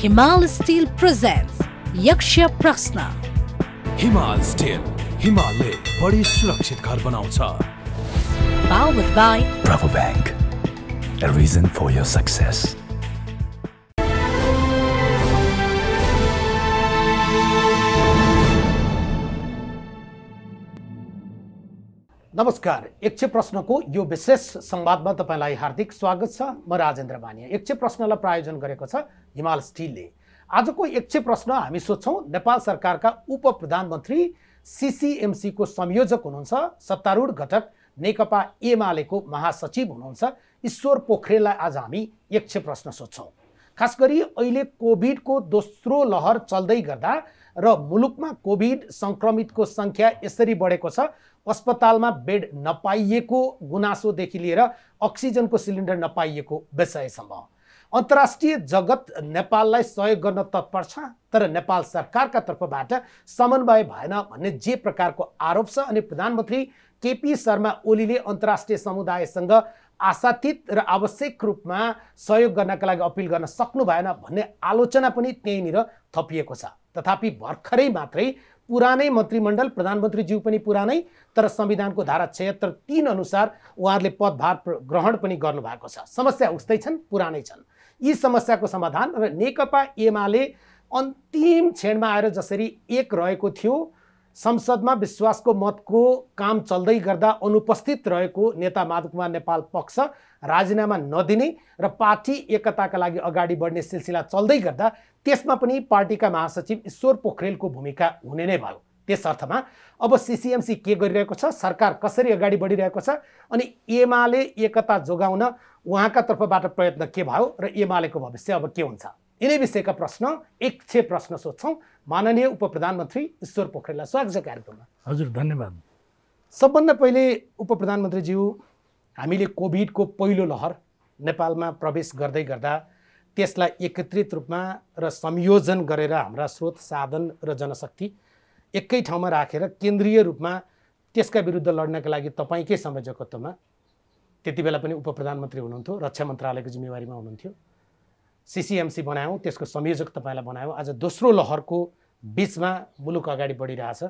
हिमाल steel presents यक्ष प्रश्न। हिमाल स्टील, हिमालले बढी सुरक्षित घर बनाउँछ। Powered by Bravo Bank, a reason for your success. नमस्कार, यक्ष प्रश्नको यो विशेष संवादमा तपाईलाई हार्दिक स्वागत छ। म राजेन्द्र बानिया। यक्ष प्रश्नलाई प्रायोजन गरेको छ हिमाल स्टिलले। आजको यक्ष प्रश्न हामी सोध्छौं, नेपाल सरकारका उप प्रधानमन्त्री सीसीएमसी को संयोजक हुनुहुन्छ, सत्तारूढ घटक नेकपा एमालेको महासचिव हुनुहुन्छ ईश्वर पोखरेललाई आज हामी यक्ष प्रश्न सोध्छौं। खास गरी अहिले कोभिडको दोस्रो लहर चल्दै गर्दा र मुलुकमा कोभिड संक्रमितको संख्या यसरी बढेको छ, अस्पतालमा बेड नपाइएको गुनासोदेखि लिएर अक्सिजनको सिलिन्डर नपाइएको विषयसम्म अन्तर्राष्ट्रिय जगत नेपाललाई सहयोग गर्न तत्पर छ, तर नेपाल सरकारका तर्फबाट समन्वय भएन भन्ने जे प्रकारको आरोप छ अनि प्रधानमन्त्री केपी शर्मा ओलीले अन्तर्राष्ट्रिय समुदायसँग आशातीत र आवश्यक रूपमा सहयोग गर्नका लागि अपील गर्न सक्नु भएन भन्ने आलोचना पनि त्यहीँनिर थपिएको छ। तथापि भर्खरै मात्रै पुरानै मन्त्रीमण्डल, प्रधानमन्त्रीज्यू पनि पुरानै, तर संविधानको धारा 76(3) अनुसार उहाँहरूले पदभार ग्रहण पनि गर्नुभएको छ। समस्या उस्तै छन्, पुरानै छन्। यी समस्याको समाधान र नेकपा एमाले अन्तिम क्षणमा आएर जसरी एक रहेको थियो, संसदमा विश्वासको मतको काम चल्दै गर्दा अनुपस्थित रहेको नेता माधव कुमार नेपाल पक्ष राजीनामा नदिने र पार्टी एकताका लागि अगाडि बढ्ने सिलसिला चल्दै गर्दा त्यसमा पनि पार्टीका महासचिव ईश्वर पोखरेलको भूमिका हुने नै भयो। त्यस अर्थमा अब सीसीएमसी के गरिरहेको छ, सरकार कसरी अगाडि बढिरहेको छ अनि एमाले एकता जोगाउन उहाँका तर्फबाट प्रयत्न के भयो र एमालेको भविष्य अब के हुन्छ, यिनै विषयका प्रश्न यक्ष प्रश्न सोध्छौं। माननीय उप प्रधानमन्त्री ईश्वर पोखरेललाई स्वागत छ कार्यक्रममा। हजुर, धन्यवाद। सबभन्दा पहिले उप प्रधानमन्त्रीज्यू, हामीले कोभिडको पहिलो लहर नेपालमा प्रवेश गर्दै गर्दा त्यसलाई एकत्रित रूपमा र संयोजन गरेर हाम्रा स्रोत साधन र जनशक्ति एकै ठाउँमा राखेर केन्द्रीय रूपमा त्यसका विरुद्ध लड्नका लागि तपाईँकै संयोजकत्वमा त्यति बेला पनि उप प्रधानमन्त्री हुनुहुन्थ्यो, रक्षा मन्त्रालयको जिम्मेवारीमा हुनुहुन्थ्यो, सीसीएमसी बनायौँ, त्यसको संयोजक तपाईँलाई बनायौँ। आज दोस्रो लहरको बिचमा मुलुक अगाडि बढिरहेछ।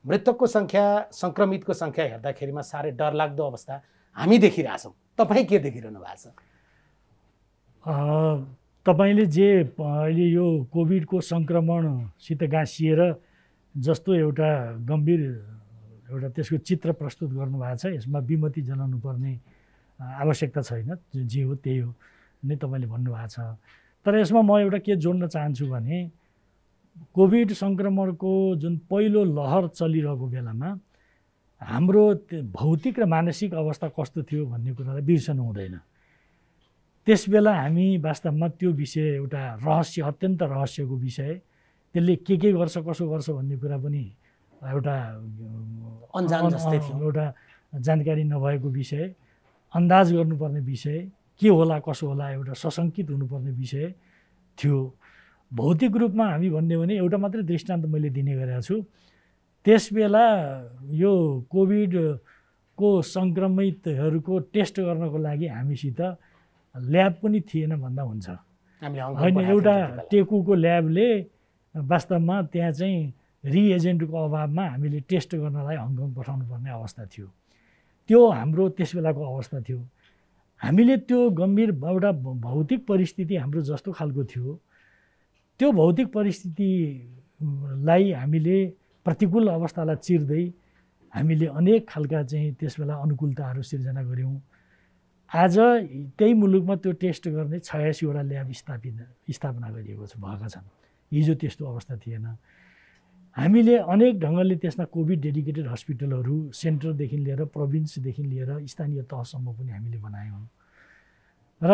मृतकको सङ्ख्या, सङ्क्रमितको सङ्ख्या हेर्दाखेरिमा साह्रै डरलाग्दो अवस्था हामी देखिरहेछौँ। तपाईँ के देखिरहनु भएको छ? तपाईँले जे अहिले यो कोभिडको सङ्क्रमणसित गाँसिएर जस्तो एउटा गम्भीर एउटा त्यसको चित्र प्रस्तुत गर्नुभएको छ, यसमा विमति जनाउनु पर्ने आवश्यकता छैन। जे हो त्यही हो नै तपाईँले भन्नुभएको छ। तर यसमा म एउटा के जोड्न चाहन्छु भने कोभिड सङ्क्रमणको जुन पहिलो लहर चलिरहेको बेलामा हाम्रो भौतिक र मानसिक अवस्था कस्तो थियो भन्ने कुरालाई बिर्सनु हुँदैन। त्यसबेला हामी वास्तवमा त्यो विषय एउटा रहस्य, अत्यन्त रहस्यको विषय, त्यसले के गर्छ, कसो गर्छ भन्ने कुरा पनि एउटा अनजान जस्तै थियो, एउटा जानकारी नभएको विषय, अन्दाज गर्नुपर्ने विषय, के होला कसो होला एउटा सशङ्कित हुनुपर्ने विषय थियो। भौतिक रूपमा हामी भन्ने भने एउटा मात्रै दृष्टान्त मैले दिने गरेको छु। त्यसबेला यो कोभिडको सङ्क्रमितहरूको टेस्ट गर्नको लागि हामीसित ल्याब पनि थिएन भन्दा हुन्छ। होइन, एउटा टेकुको ल्याबले वास्तवमा त्यहाँ चाहिँ रिएजेन्टको अभावमा हामीले टेस्ट गर्नलाई हङकङ पठाउनु पर्ने अवस्था थियो। त्यो हाम्रो त्यसबेलाको अवस्था थियो। हामीले त्यो गम्भीर एउटा भौतिक परिस्थिति हाम्रो जस्तो खालको थियो, त्यो भौतिक परिस्थितिलाई हामीले प्रतिकूल अवस्थालाई चिर्दै हामीले अनेक खालका चाहिँ त्यसबेला अनुकूलताहरू सिर्जना गऱ्यौँ। आज त्यही मुलुकमा त्यो टेस्ट गर्ने 86वटा ल्याब स्थापना गरिएको भएका छन्। हिजो त्यस्तो अवस्था थिएन। हामीले अनेक ढङ्गले त्यसमा कोभिड डेडिकेटेड हस्पिटलहरू सेन्टरदेखि लिएर प्रोभिन्सदेखि लिएर स्थानीय तहसम्म पनि हामीले बनायौँ र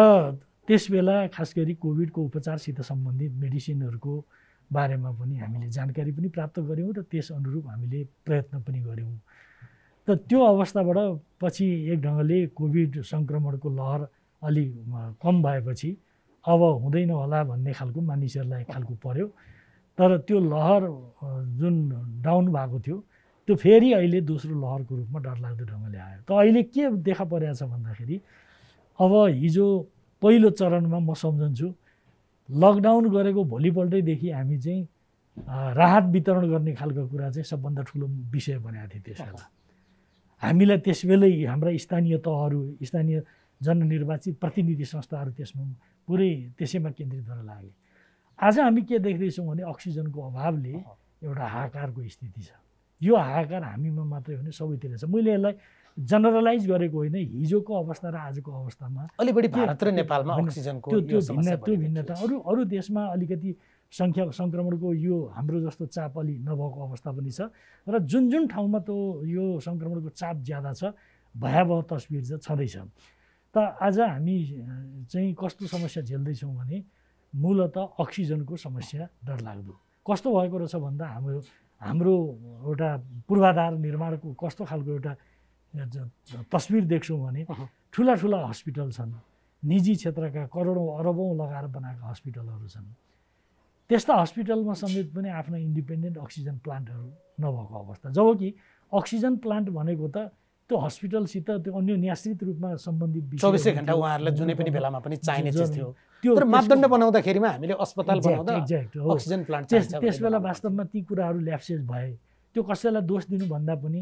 त्यसबेला खास गरी कोभिडको उपचारसित सम्बन्धित मेडिसिनहरूको बारेमा पनि हामीले जानकारी पनि प्राप्त गऱ्यौँ र त्यस अनुरूप हामीले प्रयत्न पनि गऱ्यौँ। त त्यो अवस्थाबाट पछि एक ढङ्गले कोभिड सङ्क्रमणको लहर अलि कम भएपछि अब हुँदैन होला भन्ने खालको मानिसहरूलाई खालको पर्यो। तर त्यो लहर जुन डाउन भएको थियो त्यो फेरि अहिले दोस्रो लहरको रूपमा डरलाग्दो ढङ्गले आयो। त अहिले के देखा परेको छ भन्दाखेरि अब हिजो पहिलो चरणमा म सम्झन्छु लकडाउन गरेको भोलिपल्टैदेखि हामी चाहिँ राहत वितरण गर्ने खालको कुरा चाहिँ सबभन्दा ठुलो विषय बनाएको थियो त्यस बेला। हामीलाई त्यसबेलै हाम्रा स्थानीय तहहरू, स्थानीय जननिर्वाचित प्रतिनिधि संस्थाहरू त्यसमा पुरै त्यसैमा केन्द्रित भएर लागे। आज हामी के देख्दैछौँ भने अक्सिजनको अभावले एउटा हाहाकारको स्थिति छ। यो हाहाकार हामीमा मात्रै होइन, सबैतिर छ। मैले यसलाई जनरलाइज गरेको होइन, हिजोको अवस्था र आजको अवस्थामा अलि बढी भारत र नेपालमा अक्सिजनको त्यो भिन्नता अरू देशमा अलिकति सङ्क्रमणको यो हाम्रो जस्तो चाप अलि नभएको अवस्था पनि छ र जुन ठाउँमा त यो सङ्क्रमणको चाप ज्यादा छ, भयावह तस्बिर चाहिँ छँदैछ। त आज हामी चाहिँ कस्तो समस्या झेल्दैछौँ भने मूलतः अक्सिजनको समस्या डरलाग्दो कस्तो भएको रहेछ भन्दा हाम्रो एउटा पूर्वाधार निर्माणको कस्तो खालको एउटा तस्बिर देख्छौँ भने ठुला हस्पिटल छन्, निजी क्षेत्रका करोडौँ अरबौँ लगाएर बनाएका हस्पिटलहरू छन्। त्यस्ता हस्पिटलमा समेत पनि आफ्नो इन्डिपेन्डेन्ट अक्सिजन प्लान्टहरू नभएको अवस्था, जबकि अक्सिजन प्लान्ट भनेको त त्यो हस्पिटलसित त्यो अन्य न्याश्रित रूपमा सम्बन्धित 24 घण्टा उहाँहरूलाई जुनै पनि बेलामा पनि चाहिने चिज थियो। तर मापदण्ड बनाउँदाखेरिमा हामीले अस्पताल बनाउँदा अक्सिजन प्लान्ट त्यसबेला वास्तवमा ती कुराहरू ल्याप्सेस भए। त्यो कसैलाई दोष दिनुभन्दा पनि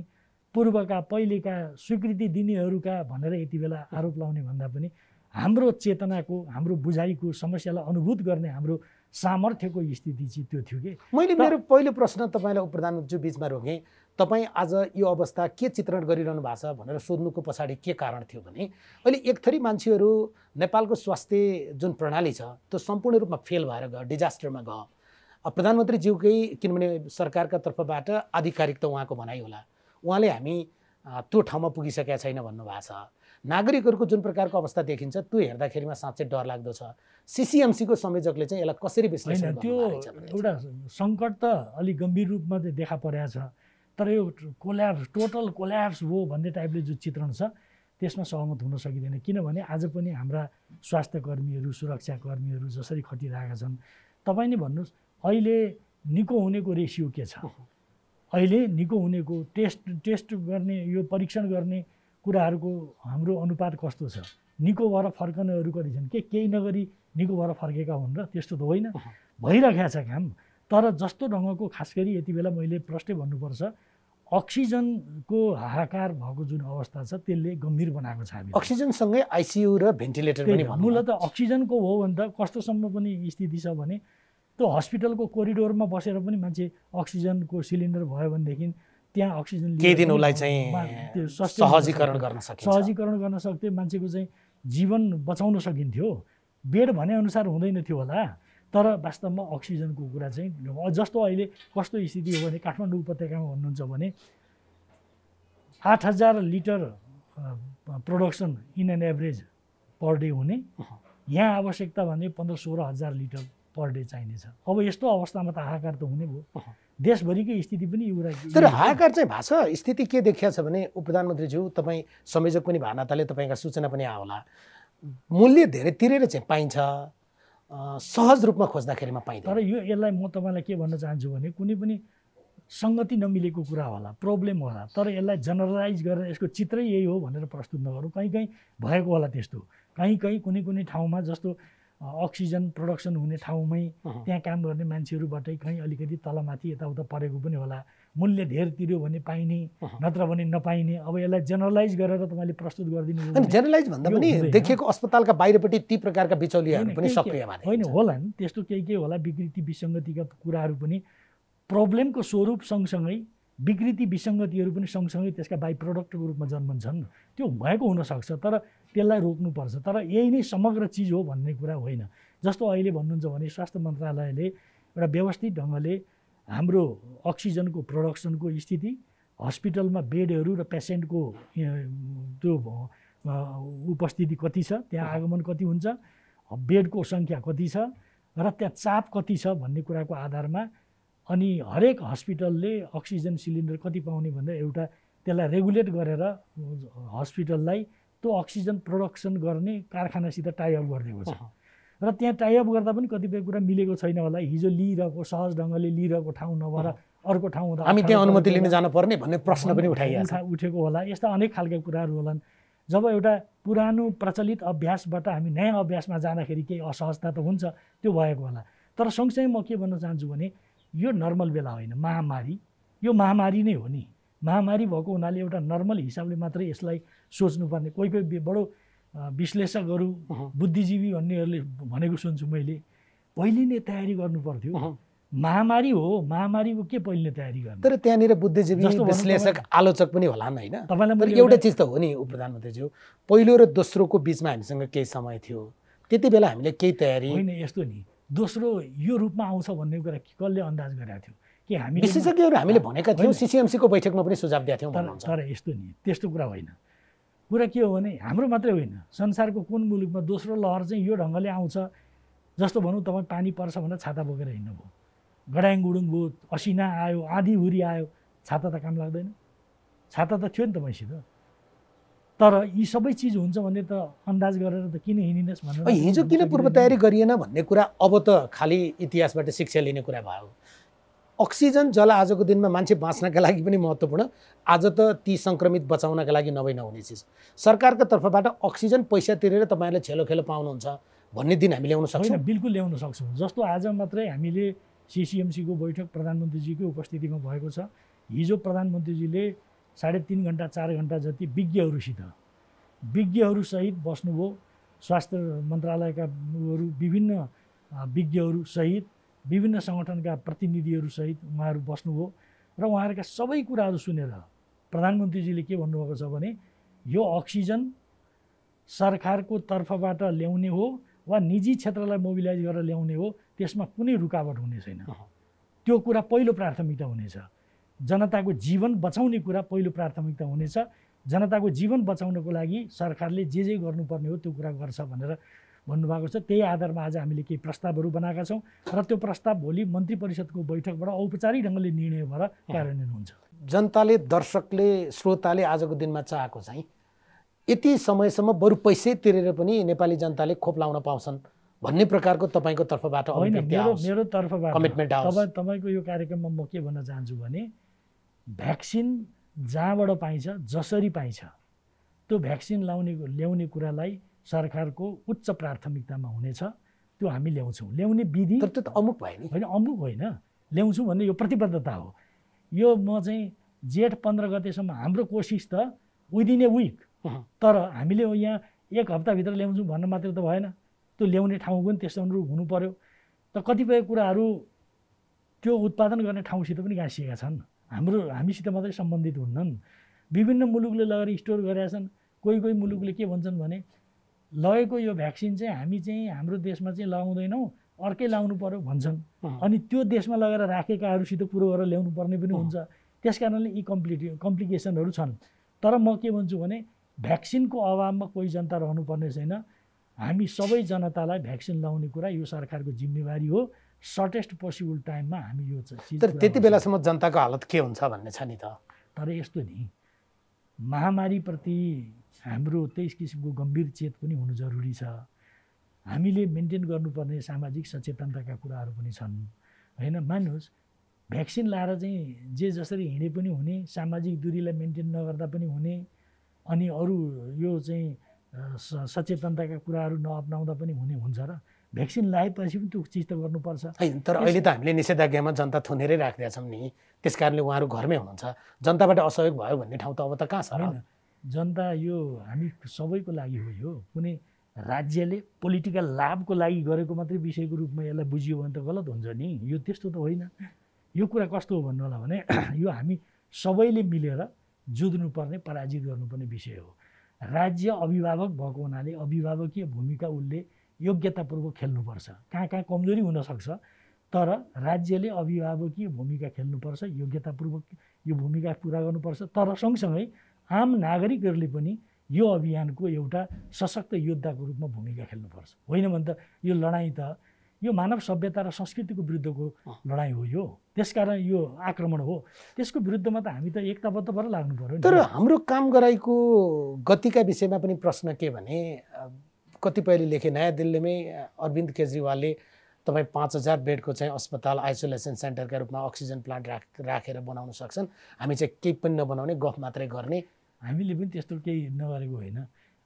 पूर्वका पहिलेका स्वीकृति दिनेहरूका भनेर यति बेला आरोप लाउने भन्दा पनि हाम्रो चेतनाको, हाम्रो बुझाइको, समस्यालाई अनुभूत गर्ने हाम्रो सामर्थ्यको स्थिति चाहिँ त्यो थियो कि। मैले मेरो पहिलो प्रश्न तपाईँलाई प्रधानमन्त्री बिचमा रोकेँ। तपाईँ आज यो अवस्था के चित्रण गरिरहनु भएको छ भनेर सोध्नुको पछाडि के कारण थियो भने अहिले एक थरी मान्छेहरू नेपालको स्वास्थ्य जुन प्रणाली छ त्यो सम्पूर्ण रूपमा फेल भएर गयो, डिजास्टरमा गयो। प्रधानमन्त्रीज्यूकै किनभने सरकारका तर्फबाट आधिकारिक त उहाँको भनाइ होला, उहाँले हामी त्यो ठाउँमा पुगिसकेका छैन भन्नुभएको छ। नागरिकहरूको जुन प्रकारको अवस्था देखिन्छ त्यो हेर्दाखेरिमा साँच्चै डरलाग्दो छ। सिसिएमसीको संयोजकले चाहिँ यसलाई कसरी विश्लेषण त्यो एउटा सङ्कट त अलिक गम्भीर रूपमा चाहिँ देखा परेको छ, तर यो टोटल कोल्याप्स हो भन्ने टाइपले जो चित्रण छ त्यसमा सहमत हुन सकिँदैन। किनभने आज पनि हाम्रा स्वास्थ्यकर्मीहरू, सुरक्षाकर्मीहरू जसरी खटिरहेका छन्, तपाईँ नै भन्नुहोस् अहिले निको हुनेको रेसियो के छ? अहिले निको हुनेको टेस्ट गर्ने, यो परीक्षण गर्ने कुराहरूको हाम्रो अनुपात कस्तो छ? निको भएर फर्कनेहरू कति छन्? केही नगरी निको भएर फर्केका हुन् र त्यस्तो त होइन, भइरहेको छ काम। तर जस्तो ढङ्गको खास गरी यति बेला मैले प्रश्नै भन्नुपर्छ, अक्सिजनको हाहाकार भएको जुन अवस्था छ त्यसले गम्भीर बनाएको छ। हामी अक्सिजनसँगै आइसियु र भेन्टिलेटर पनि मूलतः अक्सिजनको हो भने त कस्तोसम्म पनि स्थिति छ भने त्यो हस्पिटलको कोरिडोरमा बसेर पनि मान्छे अक्सिजनको सिलिन्डर भयो भनेदेखि त्यहाँ अक्सिजन केही दिन उसलाई चाहिँ सहजीकरण गर्न सक्थ्यो, मान्छेको चाहिँ जीवन बचाउन सकिन्थ्यो। बेड भने अनुसार हुँदैन थियो होला, तर वास्तवमा अक्सिजनको कुरा चाहिँ जस्तो अहिले कस्तो स्थिति हो भने काठमाडौँ उपत्यकामा भन्नुहुन्छ भने 8000 litre production in an average per day हुने, यहाँ आवश्यकता भने 15-16 हजार लिटर पर डे चाहिनेछ। अब यस्तो अवस्थामा त हाहाकार त हुने भयो। देशभरिकै स्थिति पनि एउटा, तर हाहाकार चाहिँ भएको छ। स्थिति के देखिया छ भने प्रधानमन्त्रीज्यू, तपाईँ संयोजक पनि भए नाताले तपाईँका सूचना पनि आउला, मूल्य धेरै तिरेर चाहिँ पाइन्छ, सहज रूपमा खोज्दाखेरिमा पाइन्छ। तर यसलाई म तपाईँलाई के भन्न चाहन्छु भने कुनै पनि सङ्गति नमिलेको कुरा होला, प्रब्लम होला, तर यसलाई जनरलाइज गरेर यसको चित्रै यही हो भनेर प्रस्तुत नगरौँ। कहीँ भएको होला त्यस्तो, कहीँ कुनै ठाउँमा जस्तो अक्सिजन प्रोडक्सन हुने ठाउँमै त्यहाँ काम गर्ने मान्छेहरूबाटै कहीँ अलिकति तलमाथि यताउता परेको पनि होला, मूल्य धेर तिर्यो भने पाइने, नत्र भने नपाइने। अब यसलाई जेनरलाइज गरेर तपाईँले प्रस्तुत गरिदिनु, अनि जेनरलाइज भन्दा पनि देखिएको अस्पतालका बाहिरपट्टि ती प्रकारका बिचौलियाहरू पनि सक्रिय भए होइन होला नि, त्यस्तो केही होला, विकृति विसङ्गतिका कुराहरू पनि प्रब्लमको स्वरूप सँगसँगै विकृति विसङ्गतिहरू पनि सँगसँगै त्यसका बाई प्रडक्टको रूपमा जन्मन्छन्। त्यो भएको हुनसक्छ, तर त्यसलाई रोक्नुपर्छ। तर यही नै समग्र चिज हो भन्ने कुरा होइन। जस्तो अहिले भन्नुहुन्छ भने स्वास्थ्य मन्त्रालयले एउटा व्यवस्थित ढङ्गले हाम्रो अक्सिजनको प्रोडक्सनको स्थिति, हस्पिटलमा बेडहरू र पेसेन्टको त्यो उपस्थिति कति छ, त्यहाँ आगमन कति हुन्छ, बेडको सङ्ख्या कति छ र त्यहाँ चाप कति छ भन्ने कुराको आधारमा अनि हरेक हस्पिटलले अक्सिजन सिलिन्डर कति पाउने भनेर एउटा त्यसलाई रेगुलेट गरेर हस्पिटललाई त्यो अक्सिजन प्रोडक्सन गर्ने कारखानासित टाइअप गरिदिएको छ। र त्यहाँ टाइअप गर्दा पनि कतिपय कुरा मिलेको छैन होला, हिजो लिइरहेको सहज ढङ्गले लिइरहेको ठाउँ नभएर अर्को ठाउँ हुँदा हामी त्यहाँ अनुमति लिन जानुपर्ने भन्ने प्रश्न पनि उठेको होला। यस्ता अनेक खालका कुराहरू होलान्। जब एउटा पुरानो प्रचलित अभ्यासबाट हामी नयाँ अभ्यासमा जाँदाखेरि केही असहजता त हुन्छ, त्यो भएको होला। तर सँगसँगै म के भन्न चाहन्छु भने यो नर्मल बेला होइन, महामारी, यो महामारी नै हो नि। महामारी भएको हुनाले एउटा नर्मल हिसाबले मात्रै यसलाई सोच्नुपर्ने। कोही कोही बडो विश्लेषकहरू बुद्धिजीवी भन्नेहरूले भनेको सुन्छु मैले, पहिले नै तयारी गर्नु पर्थ्यो। महामारी हो, महामारीको के पहिले तयारी गर्नु? तर त्यहाँनिर बुद्धिजीवी विश्लेषक आलोचक पनि होलान् होइन? तपाईँलाई एउटा चिज त हो नि प्रधानमन्त्रीज्यू, पहिलो र दोस्रोको बिचमा हामीसँग केही समय थियो, त्यति बेला हामीले केही तयारी होइन। यस्तो नि, दोस्रो यो रूपमा आउँछ भन्ने कुरा कसले अन्दाज गरेको थियो कि हामी विशेषज्ञहरू हामीले भनेका थियौँ, सिसिएमसीको बैठकमा पनि सुझाव दिएका थियौँ भन्नुहुन्छ। तर यस्तो नि, त्यस्तो कुरा होइन। कुरा के हो भने हाम्रो मात्रै होइन, संसारको कुन मुलुकमा दोस्रो लहर चाहिँ यो ढङ्गले आउँछ। जस्तो भनौँ तपाईँ पानी पर्छ भनेर छाता बोकेर हिँड्नुभयो, गडाङ गुडुङ भयो, असिना आयो, आँधी हुरी आयो, छाता त काम लाग्दैन? छाता त थियो नि तपाईँसित। तर यी सबै चिज हुन्छ भने त अन्दाज गरेर त किन हिँडिनुहोस् भनेर हिजो किन पूर्व तयारी गरिएन भन्ने कुरा अब त खालि इतिहासबाट शिक्षा लिने कुरा भयो। अक्सिजन जल आजको दिनमा मान्छे बाँच्नका लागि पनि महत्त्वपूर्ण, आज त ती सङ्क्रमित बचाउनका लागि नहुने चिज। सरकारको तर्फबाट अक्सिजन पैसा तिरेर तपाईँहरूले छेलो खेलो पाउनुहुन्छ भन्ने दिन हामी ल्याउन सक्छौँ? बिल्कुल ल्याउन सक्छौँ। जस्तो आज मात्रै हामीले सिसिएमसीको बैठक प्रधानमन्त्रीजीकै उपस्थितिमा भएको छ। हिजो प्रधानमन्त्रीजीले 3.5 घन्टा 4 घन्टा जति विज्ञहरूसहित बस्नुभयो। स्वास्थ्य मन्त्रालयका विभिन्न विज्ञहरूसहित, विभिन्न सङ्गठनका प्रतिनिधिहरूसहित उहाँहरू बस्नुभयो र उहाँहरूका सबै कुराहरू सुनेर प्रधानमन्त्रीजीले के भन्नुभएको छ भने यो अक्सिजन सरकारको तर्फबाट ल्याउने हो वा निजी क्षेत्रलाई मोबिलाइज गरेर ल्याउने हो, त्यसमा कुनै रुकावट हुने छैन। त्यो कुरा पहिलो प्राथमिकता हुनेछ। जनताको जीवन बचाउने कुरा पहिलो प्राथमिकता हुनेछ। जनताको जीवन बचाउनको लागि सरकारले जे गर्नुपर्ने हो त्यो कुरा गर्छ भनेर भन्नुभएको छ। त्यही आधारमा आज हामीले केही प्रस्तावहरू बनाएका छौँ र त्यो प्रस्ताव भोलि मन्त्री परिषदको बैठकबाट औपचारिक ढङ्गले निर्णय भएर कार्यान्वयन हुन्छ। जनताले, दर्शकले, श्रोताले आजको दिनमा चाहेको चाहिँ यति समयसम्म बरु पैसै तिरेर पनि नेपाली जनताले खोप लाउन पाउँछन् भन्ने प्रकारको तपाईँको तर्फबाट मेरो तर्फबाट कमिटमेन्ट आओस्। तपाईँको यो कार्यक्रममा म के भन्न चाहन्छु भने भ्याक्सिन जहाँबाट पाइन्छ, जसरी पाइन्छ, त्यो भ्याक्सिन ल्याउने कुरालाई सरकारको उच्च प्राथमिकतामा हुनेछ। त्यो हामी ल्याउँछौँ। ल्याउने विधि तर त्यो त अमुक भयो नि होइन, अमुक होइन, ल्याउँछौँ भन्ने यो प्रतिबद्धता हो। यो म चाहिँ जेठ 15 गतेसम्म हाम्रो कोसिस त विदिन ए विक, तर हामीले यहाँ 1 हप्ताभित्र ल्याउँछौँ भन्न मात्र त भएन। त्यो ल्याउने ठाउँ पनि त्यस्तो अनुरूप हुनु पर्यो। त कतिपय कुराहरू त्यो उत्पादन गर्ने ठाउँसित पनि गाँसिएका छन्, हामीसित मात्रै सम्बन्धित हुन्नन्। विभिन्न मुलुकले लगेर स्टोर गरेका छन्। कोही मुलुकले के भन्छन् भने लगेको यो भ्याक्सिन चाहिँ हामी चाहिँ हाम्रो देशमा चाहिँ लगाउँदैनौँ, अर्कै लाउनु पर्यो भन्छन्। अनि त्यो देशमा लगेर राखेकाहरूसित कुरो गरेर ल्याउनु पर्ने पनि हुन्छ। त्यस कारणले यी कम्प्लिकेसनहरू छन्। तर म के भन्छु भने भ्याक्सिनको अभावमा कोही जनता रहनुपर्ने छैन। हामी सबै जनतालाई भ्याक्सिन लगाउने कुरा यो सरकारको जिम्मेवारी हो। सर्टेस्ट पोसिबल टाइममा हामी यो चिज। तर त्यति बेलासम्म जनताको हालत के हुन्छ भन्ने छ नि त। तर यस्तो नि, महामारीप्रति हाम्रो त्यस किसिमको गम्भीर चेत पनि हुनु जरुरी छ। हामीले मेन्टेन गर्नुपर्ने सामाजिक सचेतनताका कुराहरू पनि छन् होइन। मान्नुहोस् भ्याक्सिन लाएर चाहिँ जे जसरी हिँडे पनि हुने, सामाजिक दूरीलाई मेन्टेन नगर्दा पनि हुने, अनि अरू यो चाहिँ सचेतनताका कुराहरू नअपनाउँदा पनि हुन्छ र भ्याक्सिन लगाएपछि पनि त्यो चिज त गर्नुपर्छ। तर अहिले त हामीले निषेधाज्ञामा जनता थुनेरै राखिदिएका छौँ नि, त्यस कारणले उहाँहरू घरमै हुनुहुन्छ। जनताबाट असहयोग भयो भन्ने ठाउँ त अब त कहाँ छ? होइन, जनता यो हामी सबैको लागि हो। यो कुनै राज्यले पोलिटिकल लाभको लागि गरेको मात्रै विषयको रूपमा यसलाई बुझियो भने त गलत हुन्छ नि। यो त्यस्तो त होइन। यो कुरा कस्तो हो भन्नु होला भने यो हामी सबैले मिलेर जुझ्नुपर्ने, पराजित गर्नुपर्ने विषय हो। राज्य अभिभावक भएको हुनाले अभिभावकीय भूमिका उसले योग्यतापूर्वक खेल्नुपर्छ। कहाँ कमजोरी हुनसक्छ, तर राज्यले अभिभावकीय भूमिका खेल्नुपर्छ, योग्यतापूर्वक यो भूमिका पुरा गर्नुपर्छ। तर सँगसँगै आम नागरिकहरूले पनि यो अभियानको एउटा सशक्त योद्धाको रूपमा भूमिका खेल्नुपर्छ। होइन भने त यो लडाइँ त यो मानव सभ्यता र संस्कृतिको विरुद्धको लडाइँ हो। यो त्यसकारण यो आक्रमण हो। त्यसको विरुद्धमा त हामी त एकताबद्ध भएर लाग्नु पर्यो। तर हाम्रो काम गराइको गतिका विषयमा पनि प्रश्न के भने कतिपयले लेखे, नयाँ दिल्लीमै अरविन्द केजरीवालले तपाईँ 5000 बेडको चाहिँ अस्पताल आइसोलेसन सेन्टरका रूपमा अक्सिजन प्लान्ट राखेर बनाउन सक्छन्, हामी चाहिँ केही पनि नबनाउने, गफ मात्रै गर्ने। हामीले पनि त्यस्तो केही नगरेको होइन।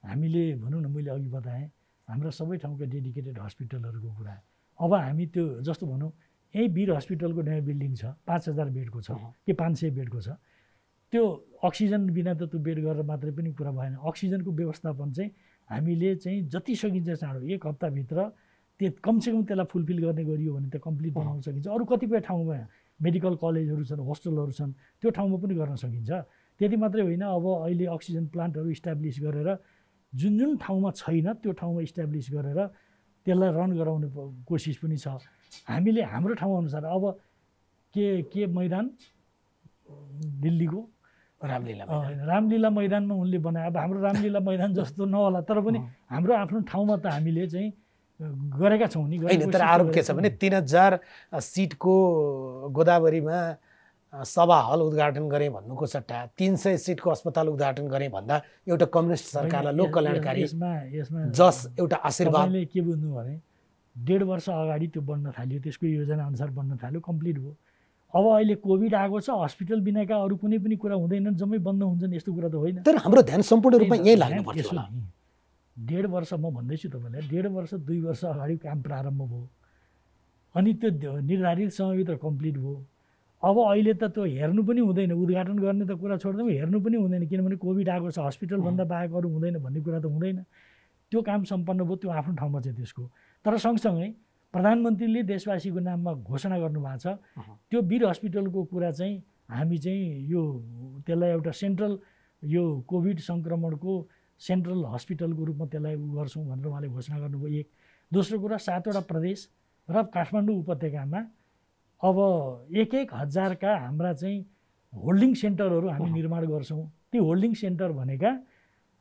हामीले भनौँ न मैले अघि बताएँ हाम्रा सबै ठाउँका डेडिकेटेड हस्पिटलहरूको कुरा। अब हामी त्यो जस्तो भनौँ यही वीर हस्पिटलको नयाँ बिल्डिङ छ 5000 बेडको छ कि 500 बेडको छ। त्यो अक्सिजन बिना त त्यो बेड गरेर मात्रै पनि कुरा भएन। अक्सिजनको व्यवस्थापन चाहिँ हामीले चाहिँ जति सकिन्छ चाँडो 1 हप्ताभित्र त्यो कमसेकम त्यसलाई फुलफिल गर्ने गरियो भने त कम्प्लिट बनाउन सकिन्छ। अरू कतिपय ठाउँमा मेडिकल कलेजहरू छन्, होस्टलहरू छन्, त्यो ठाउँमा पनि गर्न सकिन्छ। त्यति मात्रै होइन, अब अहिले अक्सिजन प्लान्टहरू इस्टाब्लिस गरेर जुन जुन ठाउँमा छैन त्यो ठाउँमा इस्टाब्लिस गरेर त्यसलाई रन गराउने कोसिस पनि छ। हामीले हाम्रो ठाउँ अनुसार अब के मैदान दिल्लीको रामलीला मैदानमा उनले बनाए। अब हाम्रो रामलीला मैदान जस्तो नहोला, तर पनि हाम्रो आफ्नो ठाउँमा त हामीले चाहिँ गरेका छौँ नि। होइन, तर आरोप के छ भने 3000 सिटको गोदावरीमा सभा हल उद्घाटन गरेँ भन्नुको सट्टा 300 सिटको अस्पताल उद्घाटन गरेँ भन्दा एउटा कम्युनिस्ट सरकारलाई लोक कल्याणकारी यसमा जस एउटा आशीर्वाद। तपाईँले के बुझ्नु भने 1.5 वर्ष अगाडि त्यो बन्न थाल्यो, त्यसको योजना अनुसार बन्न थाल्यो, कम्प्लिट भयो। अब अहिले कोभिड आएको छ, हस्पिटल बिनाका अरू कुनै पनि कुरा हुँदैनन्, जम्मै बन्द हुन्छन्, यस्तो कुरा त होइन। तर हाम्रो ध्यान सम्पूर्ण रूपमा यही लाग्नु पर्छ होला। 1.5 वर्ष म भन्दैछु तपाईँलाई, 1.5 वर्ष 2 वर्ष अगाडि काम प्रारम्भ भयो, अनि त्यो निर्धारित समयभित्र कम्प्लिट भयो। अब अहिले त त्यो हेर्नु पनि हुँदैन, उद्घाटन गर्ने त कुरा छोड्दै हेर्नु पनि हुँदैन, किनभने कोभिड आएको छ, हस्पिटलभन्दा बाहेक अरू हुँदैन भन्ने कुरा त हुँदैन। त्यो काम सम्पन्न भयो, त्यो आफ्नो ठाउँमा चाहिँ त्यसको। तर सँगसँगै प्रधानमन्त्रीले देशवासीको नाममा घोषणा गर्नुभएको छ, त्यो वीर हस्पिटलको कुरा चाहिँ हामी चाहिँ यो त्यसलाई एउटा सेन्ट्रल यो कोभिड सङ्क्रमणको सेन्ट्रल हस्पिटलको रूपमा त्यसलाई गर्छौँ भनेर उहाँले घोषणा गर्नुभयो। एक दोस्रो कुरा 7वटा प्रदेश र काठमाडौँ उपत्यकामा अब 1000 का हाम्रा चाहिँ होल्डिङ सेन्टरहरू हामी निर्माण गर्छौँ। ती होल्डिङ सेन्टर भनेका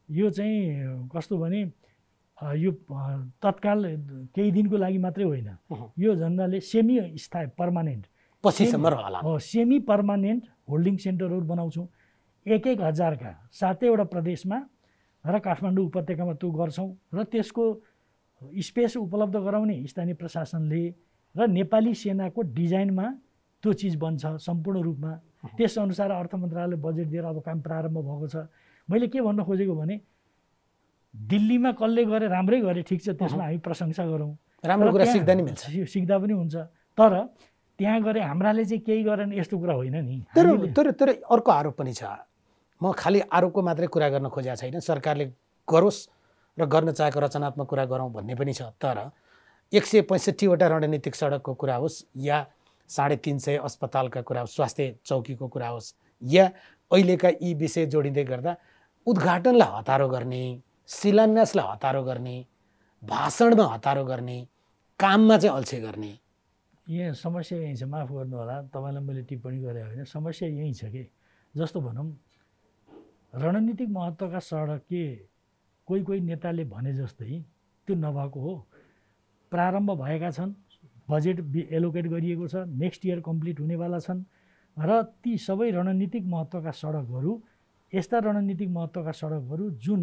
यो चाहिँ कस्तो भने यो तत्काल केही दिनको लागि मात्रै होइन, यो झन्डाले सेमी स्थायी पर्मानेन्ट पछिसम्म रहला सेमी पर्मानेन्ट होल्डिङ सेन्टरहरू बनाउँछौँ 1000 का 7वटा प्रदेशमा र काठमाडौँ उपत्यकामा त्यो गर्छौँ। र त्यसको स्पेस उपलब्ध गराउने स्थानीय प्रशासनले र नेपाली सेनाको डिजाइनमा त्यो चिज बन्छ सम्पूर्ण रूपमा। त्यसअनुसार अर्थ मन्त्रालयले बजेट दिएर अब काम प्रारम्भ भएको छ। मैले के भन्न खोजेको भने दिल्लीमा कसले गरे राम्रै गरे, ठिक छ, त्यसमा हामी प्रशंसा गरौँ, राम्रो कुरा सिक्दा नि मिल्छ, सिक्दा पनि हुन्छ। तर त्यहाँ गरे हाम्राले चाहिँ केही गरेन यस्तो कुरा होइन नि। तर अर्को आरोप पनि छ। म खालि आरोपको मात्रै कुरा गर्न खोजेको छैन, सरकारले गरोस् र गर्न चाहेको रचनात्मक कुरा गरौँ भन्ने पनि छ। तर 165वटा रणनीतिक सडकको कुरा होस् या 350 अस्पतालका कुरा होस्, स्वास्थ्य चौकीको कुरा होस्, या अहिलेका यी विषय जोडिँदै गर्दा उद्घाटनलाई हतारो गर्ने, शिलान्यासलाई हतारो गर्ने, भाषणमा हतारो गर्ने, काममा चाहिँ अल्छे गर्ने। यहाँ समस्या यहीँ छ, माफ गर्नु होला तपाईँलाई मैले टिप्पणी गरेँ होइन, समस्या यहीँ छ कि जस्तो भनौँ रणनीतिक महत्त्वका सडक के कोही नेताले भने जस्तै त्यो नभएको हो। प्रारम्भ भएका छन्, बजेट एलोकेट गरिएको छ, नेक्स्ट इयर कम्प्लिट हुनेवाला छन्। र ती सबै रणनीतिक महत्त्वका सडकहरू यस्ता रणनीतिक महत्त्वका सडकहरू जुन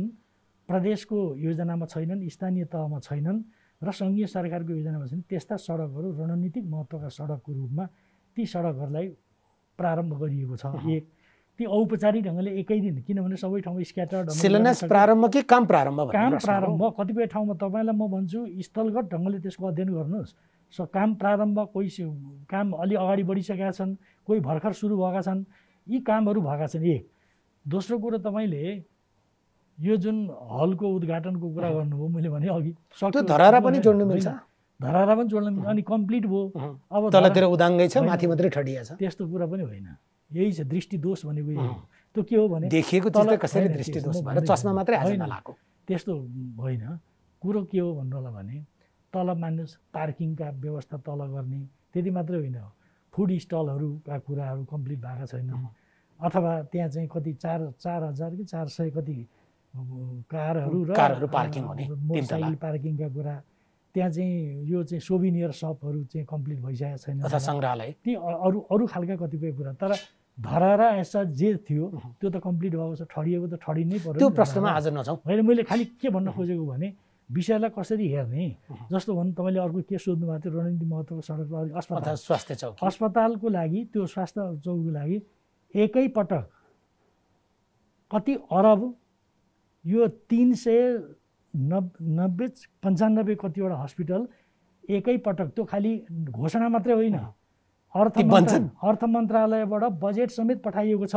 प्रदेशको योजनामा छैनन्, स्थानीय तहमा छैनन् र सङ्घीय सरकारको योजनामा छैनन्, त्यस्ता सडकहरू रणनीतिक महत्त्वका सडकको रूपमा ती सडकहरूलाई प्रारम्भ गरिएको छ। एक ती औपचारिक ढङ्गले एकै दिन, किनभने सबै ठाउँमा स्क्याटर्ड शिलान्यास प्रारम्भ कि काम प्रारम्भ? काम प्रारम्भ। कतिपय ठाउँमा तपाईँलाई म भन्छु स्थलगत ढङ्गले त्यसको अध्ययन गर्नुहोस्। काम प्रारम्भ, कोही काम अलि अगाडि बढिसकेका छन्, कोही भर्खर सुरु भएका छन्, यी कामहरू भएका छन्। एक दोस्रो कुरो तपाईँले यो जुन हलको उद्घाटनको कुरा गर्नुभयो, मैले भने अघि त्यो धरारा पनि जोड्नु मिल्छ, धरारा पनि जोड्नु मिल्छ, अनि कम्प्लिट भयो। अब तलतिर उदाङ्गै छ, माथि मात्रै ठडिया छ, त्यस्तो कुरा पनि होइन। यही छ दृष्टि दोष भनेको यही हो। त्यो के हो भने देखिएको चिज त कसरी दृष्टि दोष भएर चस्मा मात्रै आज नलाको, त्यस्तो होइन। कुरो के हो भन्नु होला भने तल मान्नुहोस् पार्किङका व्यवस्था तल गर्ने, त्यति मात्रै होइन, फुड स्टलहरूका कुराहरू कम्प्लिट भएका छैनन्। अथवा त्यहाँ चाहिँ कति 4000 कि 400 कति कारहरू पार्किङ हुने, मोटरसाइकल पार्किङका कुरा, त्यहाँ चाहिँ यो चाहिँ सोभिनियर सपहरू चाहिँ कम्प्लिट भइसकेको छैन, अथवा सङ्ग्रहालय, ती अरू खालका कतिपय कुरा। तर धरारा यस्ता जे थियो त्यो त कम्प्लिट भएको छ, ठडिएको त ठडिनै पर्यो। त्यो प्रश्नमा आज नछौँ। होइन, मैले खालि के भन्न खोजेको भने विषयलाई कसरी हेर्ने, जस्तो भन्नु तपाईँले अर्को के सोध्नु भएको थियो, रणनीति महत्त्वको सडक अस्पताल, स्वास्थ्य चौकी, अस्पतालको लागि त्यो स्वास्थ्य चौकीको लागि एकै पटक कति अरब यो 395 कतिवटा हस्पिटल एकैपटक, त्यो खालि घोषणा मात्रै होइन, अर्थ मन्त्रालयबाट बजेट समेत पठाइएको छ।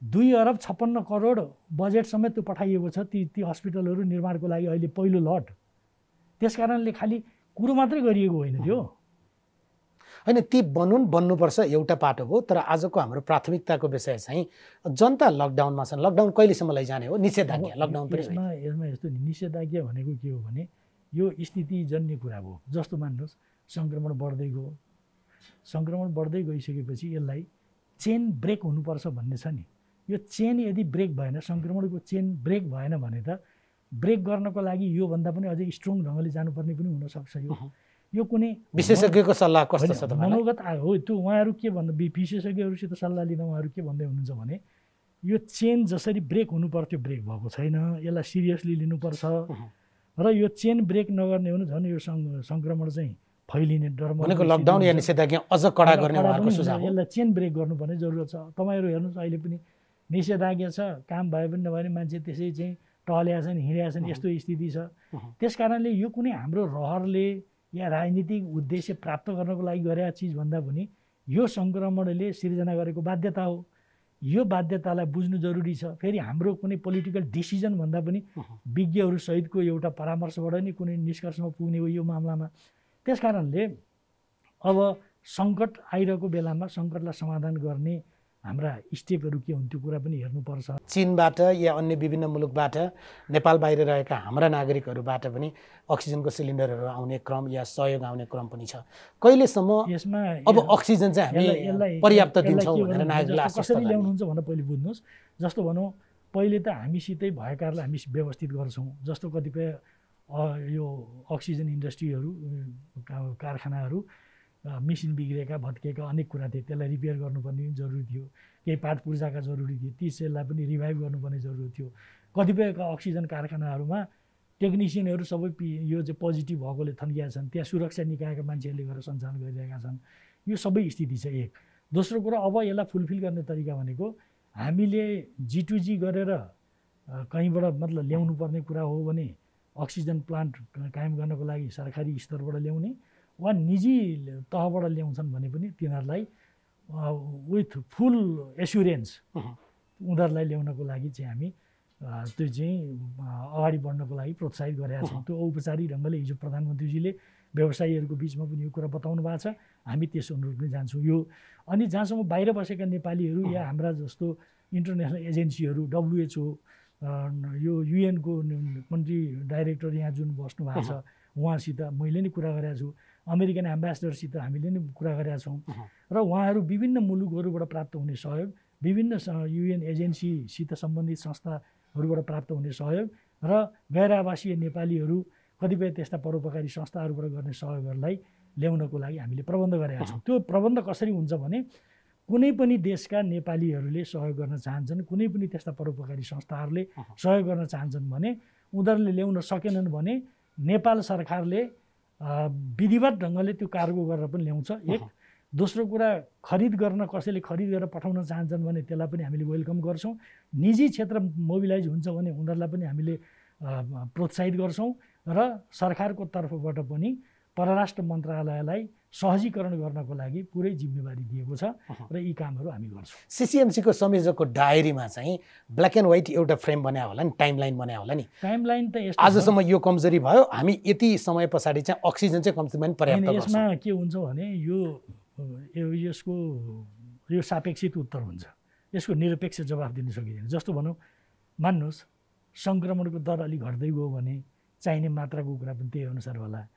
2 अरब 56 करोड बजेट समेत त्यो पठाइएको छ ती हस्पिटलहरू निर्माणको लागि अहिले पहिलो लट। त्यस कारणले खालि कुरो मात्रै गरिएको होइन त्यो। होइन, ती बन्नुपर्छ एउटा पाटो हो, तर आजको हाम्रो प्राथमिकताको विषय चाहिँ जनता लकडाउनमा छन्। लकडाउन कहिलेसम्म लैजाने हो? निषेधाज्ञा लकडाउन पनि यसमा यस्तो नि, निषेधाज्ञा भनेको के हो भने यो स्थितिजन्य कुरा हो। जस्तो मान्नुहोस् सङ्क्रमण बढ्दै गइसकेपछि यसलाई चेन ब्रेक हुनुपर्छ भन्ने छ नि। यो चेन यदि ब्रेक भएन, सङ्क्रमणको चेन ब्रेक भएन भने त ब्रेक गर्नको लागि योभन्दा पनि अझै स्ट्रङ ढङ्गले जानुपर्ने पनि हुनसक्छ। यो कुनै विशेषज्ञको सल्लाह कस्तो छ तपाईँलाई? मनोगत हो त्यो। उहाँहरू के भन्दा विशेषज्ञहरूसित सल्लाह लिँदा उहाँहरू के भन्दै हुनुहुन्छ भने यो चेन जसरी ब्रेक हुनुपर्थ्यो ब्रेक भएको छैन, यसलाई सिरियसली लिनुपर्छ र यो चेन ब्रेक नगर्ने हो भने झन् यो सङ्क्रमण चाहिँ फैलिने डर भनेको लकडाउन या निषेधाज्ञा अझ कडा गर्ने उहाँको सुझाव हो। यसलाई चेन ब्रेक गर्नुपर्ने जरुरत छ। तपाईँहरू हेर्नुहोस् अहिले पनि निषेधाज्ञा छ, काम भए पनि नभए पनि मान्छे त्यसै चाहिँ टहल्या छन्, हिँडेका छन्, यस्तो स्थिति छ। त्यस कारणले यो कुनै हाम्रो रहरले या राजनीतिक उद्देश्य प्राप्त गर्नको लागि गरेका चिज भन्दा पनि यो सङ्क्रमणले सिर्जना गरेको बाध्यता हो। यो बाध्यतालाई बुझ्नु जरुरी छ। फेरि हाम्रो कुनै पोलिटिकल डिसिजन भन्दा पनि विज्ञहरू सहितको एउटा परामर्शबाट नै कुनै निष्कर्षमा पुग्ने हो यो मामलामा। त्यस कारणले अब सङ्कट आइरहेको बेलामा सङ्कटलाई समाधान गर्ने हाम्रा स्टेपहरू के हुन् त्यो कुरा पनि हेर्नुपर्छ। चीनबाट या अन्य विभिन्न मुलुकबाट नेपाल बाहिर रहेका हाम्रा नागरिकहरूबाट पनि अक्सिजनको सिलिन्डरहरू आउने क्रम या सहयोग आउने क्रम पनि छ। कहिलेसम्म यसमा अब अक्सिजन चाहिँ हामी पर्याप्त दिन्छौँ भनेर नागरिकले आश्वस्त कसरी ल्याउनुहुन्छ भनेर पहिले बुझ्नुहोस्। जस्तो भनौँ पहिले त हामीसितै भएकाहरूलाई हामी व्यवस्थित गर्छौँ। जस्तो कतिपय यो अक्सिजन इन्डस्ट्रीहरू कारखानाहरू मेसिन बिग्रेका भत्किएका अनेक कुरा थिए, त्यसलाई रिपेयर गर्नुपर्ने जरुरी थियो। केही पार्ट पूर्जाका जरुरी थिए, ती सेललाई पनि रिभाइभ गर्नुपर्ने जरुरी थियो। कतिपयका अक्सिजन कारखानाहरूमा टेक्निसियनहरू सबै यो चाहिँ पोजिटिभ भएकोले थन्किएका छन्, त्यहाँ सुरक्षा निकायका मान्छेहरूले गएर सञ्चालन गरिरहेका छन्। यो सबै स्थिति छ एक। दोस्रो कुरा अब यसलाई फुलफिल गर्ने तरिका भनेको हामीले G2G गरेर कहीँबाट मतलब ल्याउनु पर्ने कुरा हो भने अक्सिजन प्लान्ट कायम गर्नको लागि सरकारी स्तरबाट ल्याउने वा निजी तहबाट ल्याउँछन् भने पनि तिनीहरूलाई विथ फुल एस्युरेन्स उनीहरूलाई ल्याउनको लागि चाहिँ हामी त्यो चाहिँ अगाडि बढ्नको लागि प्रोत्साहित गरेका छौँ। त्यो औपचारिक ढङ्गले हिजो प्रधानमन्त्रीजीले व्यवसायीहरूको बिचमा पनि यो कुरा बताउनु भएको छ। हामी त्यस अनुरूप नै जान्छौँ। यो अनि जहाँसम्म बाहिर बसेका नेपालीहरू या हाम्रा जस्तो इन्टरनेसनल एजेन्सीहरू WHO यो UN को कन्ट्री डाइरेक्टर यहाँ जुन बस्नु भएको छ उहाँसित मैले नै कुरा गरेको छु। अमेरिकन एम्बेसडरसित हामीले नै कुरा गरेका छौँ र उहाँहरू विभिन्न मुलुकहरूबाट प्राप्त हुने सहयोग, विभिन्न UN एजेन्सीसित सम्बन्धित संस्थाहरूबाट प्राप्त हुने सहयोग र गैर आवासीय नेपालीहरू कतिपय त्यस्ता परोपकारी संस्थाहरूबाट गर्ने सहयोगहरूलाई ल्याउनको लागि हामीले प्रबन्ध गरेका छौँ। त्यो प्रबन्ध कसरी हुन्छ भने कुनै पनि देशका नेपालीहरूले सहयोग गर्न चाहन्छन्, कुनै पनि त्यस्ता परोपकारी संस्थाहरूले सहयोग गर्न चाहन्छन् भने उनीहरूले ल्याउन सकेनन् भने नेपाल सरकारले विधिवत ढङ्गले त्यो कार्गो गरेर पनि ल्याउँछ एक। दोस्रो कुरा खरिद गर्न कसैले खरिद गरेर पठाउन चाहन्छन् भने त्यसलाई पनि हामीले वेलकम गर्छौँ। निजी क्षेत्र मोबिलाइज हुन्छ भने उनीहरूलाई पनि हामीले प्रोत्साहित गर्छौँ र सरकारको तर्फबाट पनि परराष्ट्र मन्त्रालयलाई सहजीकरण गर्नको लागि पुरै जिम्मेवारी दिएको छ र यी कामहरू हामी गर्छौँ। CCMCको संयोजकको डायरीमा चाहिँ ब्ल्याक एन्ड व्हाइट एउटा फ्रेम बनायो होला नि, टाइमलाइन बनायो होला नि। टाइमलाइन त यस्तो आजसम्म यो कमजोरी भयो, हामी यति समय पछाडि चाहिँ अक्सिजन चाहिँ कम्तीमा पर्याप्त गर्छौँ। यसमा के हुन्छ भने यसको यो सापेक्षित उत्तर हुन्छ, यसको निरपेक्ष जवाफ दिन सकिँदैन। जस्तो भनौँ मान्नुहोस् सङ्क्रमणको दर अलिक घट्दै गयो भने चाहिने मात्राको कुरा पनि त्यही अनुसार होला।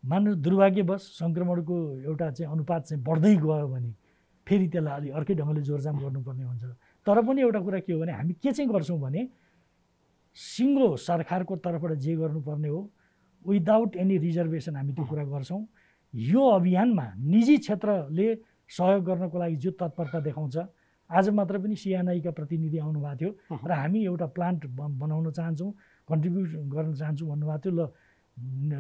मान्नु दुर्भाग्यवश सङ्क्रमणको एउटा चाहिँ अनुपात चाहिँ बढ्दै गयो भने फेरि त्यसलाई अलि अर्कै ढङ्गले जोरजाम गर्नुपर्ने हुन्छ। तर पनि एउटा कुरा के हो भने हामी के चाहिँ गर्छौँ भने सिङ्गो सरकारको तर्फबाट जे गर्नुपर्ने हो विदाउट एनी रिजर्भेसन हामी त्यो कुरा गर्छौँ। यो अभियानमा निजी क्षेत्रले सहयोग गर्नको लागि जो तत्परता देखाउँछ, आज मात्र पनि CNI का प्रतिनिधि आउनुभएको थियो र हामी एउटा प्लान्ट बनाउन चाहन्छौँ, कन्ट्रिब्युट गर्न चाहन्छौँ भन्नुभएको थियो। ल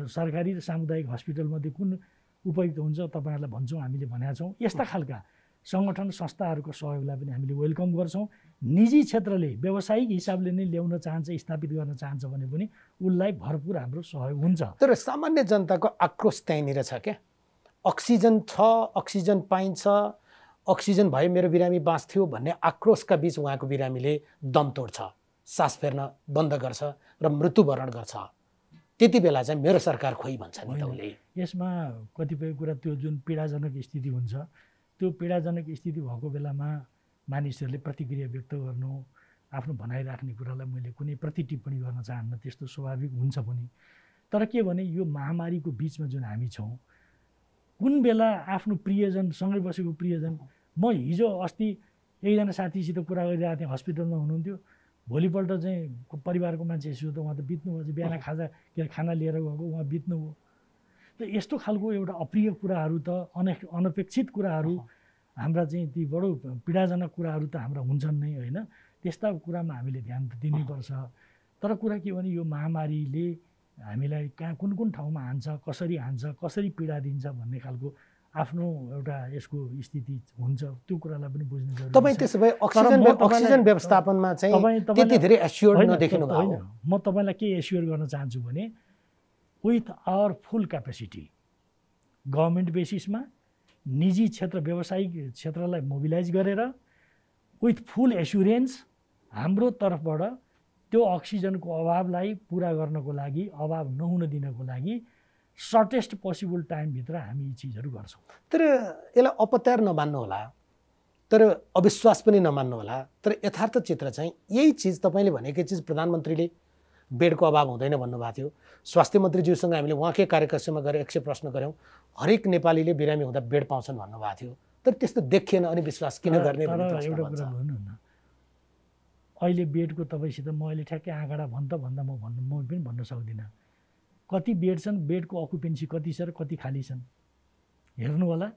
सरकारी र सामुदायिक हस्पिटलमध्ये कुन उपयुक्त हुन्छ तपाईँहरूलाई भन्छौँ हामीले भनेका छौँ। यस्ता खालका सङ्गठन संस्थाहरूको सहयोगलाई पनि हामीले वेलकम गर्छौँ। निजी क्षेत्रले व्यावसायिक हिसाबले नै ल्याउन चाहन्छ, स्थापित गर्न चाहन्छ भने पनि उसलाई भरपुर हाम्रो सहयोग हुन्छ। तर सामान्य जनताको आक्रोश त्यहीँनिर छ क्या। अक्सिजन छ, अक्सिजन पाइन्छ, अक्सिजन भए मेरो बिरामी बाँच्थ्यो भन्ने आक्रोशका बीच उहाँको बिरामीले दम तोड्छ, सास फेर्न बन्द गर्छ र मृत्युवरण गर्छ। त्यति बेला चाहिँ मेरो सरकार खोइ भन्छ नि त उसले। यसमा कतिपय कुरा त्यो जुन पीडाजनक स्थिति हुन्छ, त्यो पीडाजनक स्थिति भएको बेलामा मानिसहरूले प्रतिक्रिया व्यक्त गर्नु, आफ्नो भनाइ राख्ने कुरालाई मैले कुनै प्रति टिप्पणी गर्न चाहन्न, त्यस्तो स्वाभाविक हुन्छ पनि। तर के भने यो महामारीको बिचमा जुन हामी छौँ, कुन बेला आफ्नो प्रियजन, सँगै बसेको प्रियजन, म हिजो अस्ति एकजना साथीसित कुरा गरिरहेको थिएँ, हस्पिटलमा हुनुहुन्थ्यो, भोलिपल्ट चाहिँ परिवारको मान्छेसित उहाँ त बित्नुभयो, बिहान खाना लिएर गएको उहाँ बित्नुभयो। त यस्तो खालको एउटा अप्रिय कुराहरू त अनपेक्षित कुराहरू हाम्रा चाहिँ ती बडो पीडाजनक कुराहरू त हाम्रा हुन्छन् नै होइन। त्यस्ता कुरामा हामीले ध्यान दिनुपर्छ। तर कुरा के भने यो महामारीले हामीलाई कहाँ कुन कुन ठाउँमा हान्छ, कसरी पीडा दिन्छ भन्ने खालको आफ्नो एउटा यसको स्थिति हुन्छ, त्यो कुरालाई पनि बुझ्नु जरुरी छ। तपाईँ त्यसो भए अक्सिजन व्यवस्थापनमा चाहिँ त्यति धेरै एस्योर्ड नदेखिनु भयो। म तपाईँलाई के एस्योर गर्न चाहन्छु भने with our full capacity government बेसिसमा निजी क्षेत्र व्यावसायिक क्षेत्रलाई मोबिलाइज गरेर विथ फुल एस्युरेन्स हाम्रो तर्फबाट त्यो अक्सिजनको अभावलाई पुरा गर्नको लागि, अभाव नहुन दिनको लागि सर्टेस्ट पोसिबल टाइमभित्र हामी यी चिजहरू गर्छौँ। तर यसलाई अपत्यार नमान्नु होला, तर अविश्वास पनि नमान्नु होला। तर यथार्थ चित्र चाहिँ यही चिज तपाईँले भनेकै चिज प्रधानमन्त्रीले बेडको अभाव हुँदैन भन्नुभएको थियो। स्वास्थ्य मन्त्रीज्यूसँग हामीले उहाँकै कार्यक्रममा गएर 100 प्रश्न गऱ्यौँ, हरेक नेपालीले बिरामी हुँदा बेड पाउँछन् भन्नुभएको थियो। तर त्यस्तो देखिएन, अनि विश्वास किन गर्ने भन्ने प्रश्न एउटा कुरा भन्नु न। अहिले बेडको तपाईँसित म अहिले ठ्याक्कै आँकडा भन्दा म पनि भन्न सक्दिनँ। कति बेड छन्, बेडको अकुपेन्सी कति छ र कति खाली छन् हेर्नु होला।